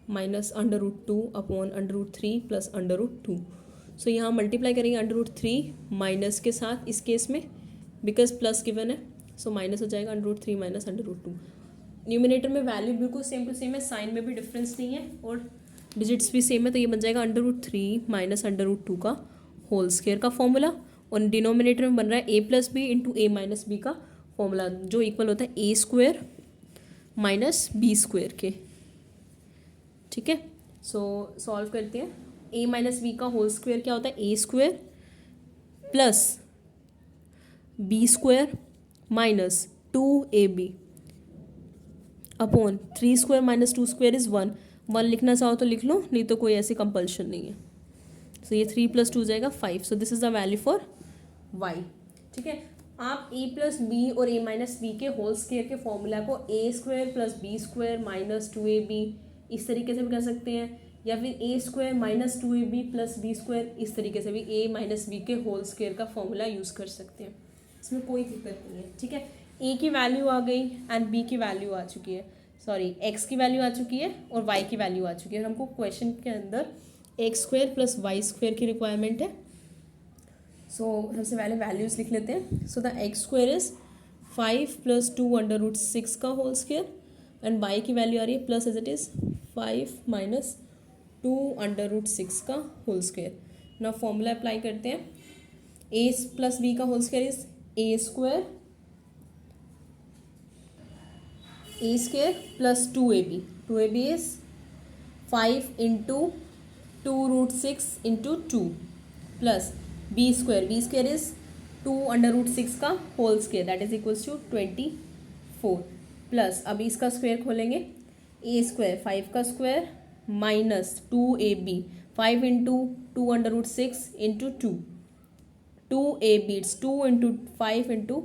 minus under root 2 upon under root 3 plus under root 2. So यहाँ multiply करेंगे under root 3 minus के साथ इस case में, because plus given है, सो minus हो जाएगा under root 3 minus under root 2. Numerator में वैल्यू बिल्कुल सेम टू सेम है, साइन में भी डिफरेंस नहीं है और डिजिट्स भी सेम है, तो ये बन जाएगा under root 3 minus under root 2 का होल स्क्वायर का फॉर्मूला. और डिनोमिनेटर में बन रहा है A plus B into A minus B का फॉर्मूला, जो इक्वल होता है A square minus B square के. ठीक है, सो सॉल्व करते हैं. ए माइनस बी का होल स्क्वायर क्या होता है, A square plus B square minus 2ab upon 3 square minus 2 square is 1. 1 लिखना चाहो तो लिख लो, नहीं तो कोई ऐसी कंपल्शन नहीं है. सो ये 3 + 2 हो जाएगा 5. So this is the value for y. ठीक है, आप a प्लस बी और a माइनस बी के होल स्क्वायर के फॉर्मूला को a square plus B square minus 2ab इस तरीके से भी कर सकते हैं, या फिर a square minus 2ab plus B square इस तरीके से भी a माइनस बी के होल स्क्वायर का फॉर्मूला यूज़ कर सकते हैं. इसमें कोई दिक्कत नहीं है. ठीक है, a की वैल्यू आ गई एंड b की वैल्यू आ चुकी है, सॉरी x की वैल्यू आ चुकी है और y की वैल्यू आ चुकी है. और हमको क्वेश्चन के अंदर x square plus y square की रिक्वायरमेंट है. सो सबसे पहले वैल्यूज़ लिख लेते हैं. So the x square is 5 + 2 under root 6 का होल स्क्वायर एंड वाई की वैल्यू आ रही है plus as it is 5 minus 2 under root 6 का होल स्क्वायर. ना फॉर्मूला अप्लाई करते हैं. ए प्लस बी का whole square is a square plus 2ab. 2ab is 5 into 2 root 6 into 2 plus B square is 2 under root 6 का whole square that is equals to 24 plus अभी इसका square खोलेंगे. A square 5 का square minus 2ab 5 into 2 under root 6 into 2ab it's 2 into 5 into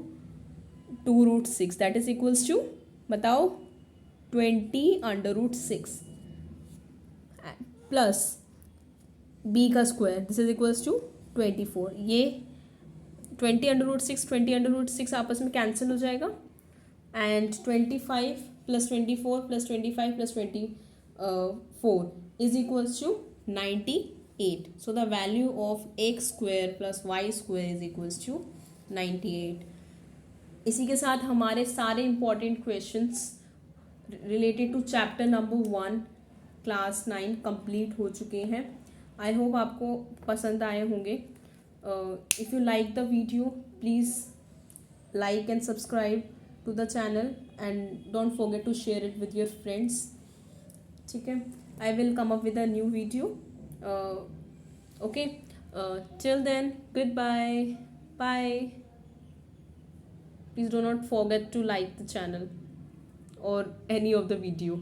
2 root 6 that is equals to बताओ 20 under root 6 plus B का square this is equals to 24. ये 20 under root 6 20 under root 6 आपस में cancel हो जाएगा and 25 plus 24 plus 25 plus 24 is equals to 98. So the value of x square plus y square is equals to 98. इसी के साथ हमारे सारे important questions related to chapter number 1 class 9 complete हो चुके हैं. आई होप आपको पसंद आए होंगे. If you like the video please like and subscribe to the channel and don't forget to share it with your friends. ठीक है, I will come up with a new video. Okay, till then goodbye. Please do not forget to like the channel or any of the video.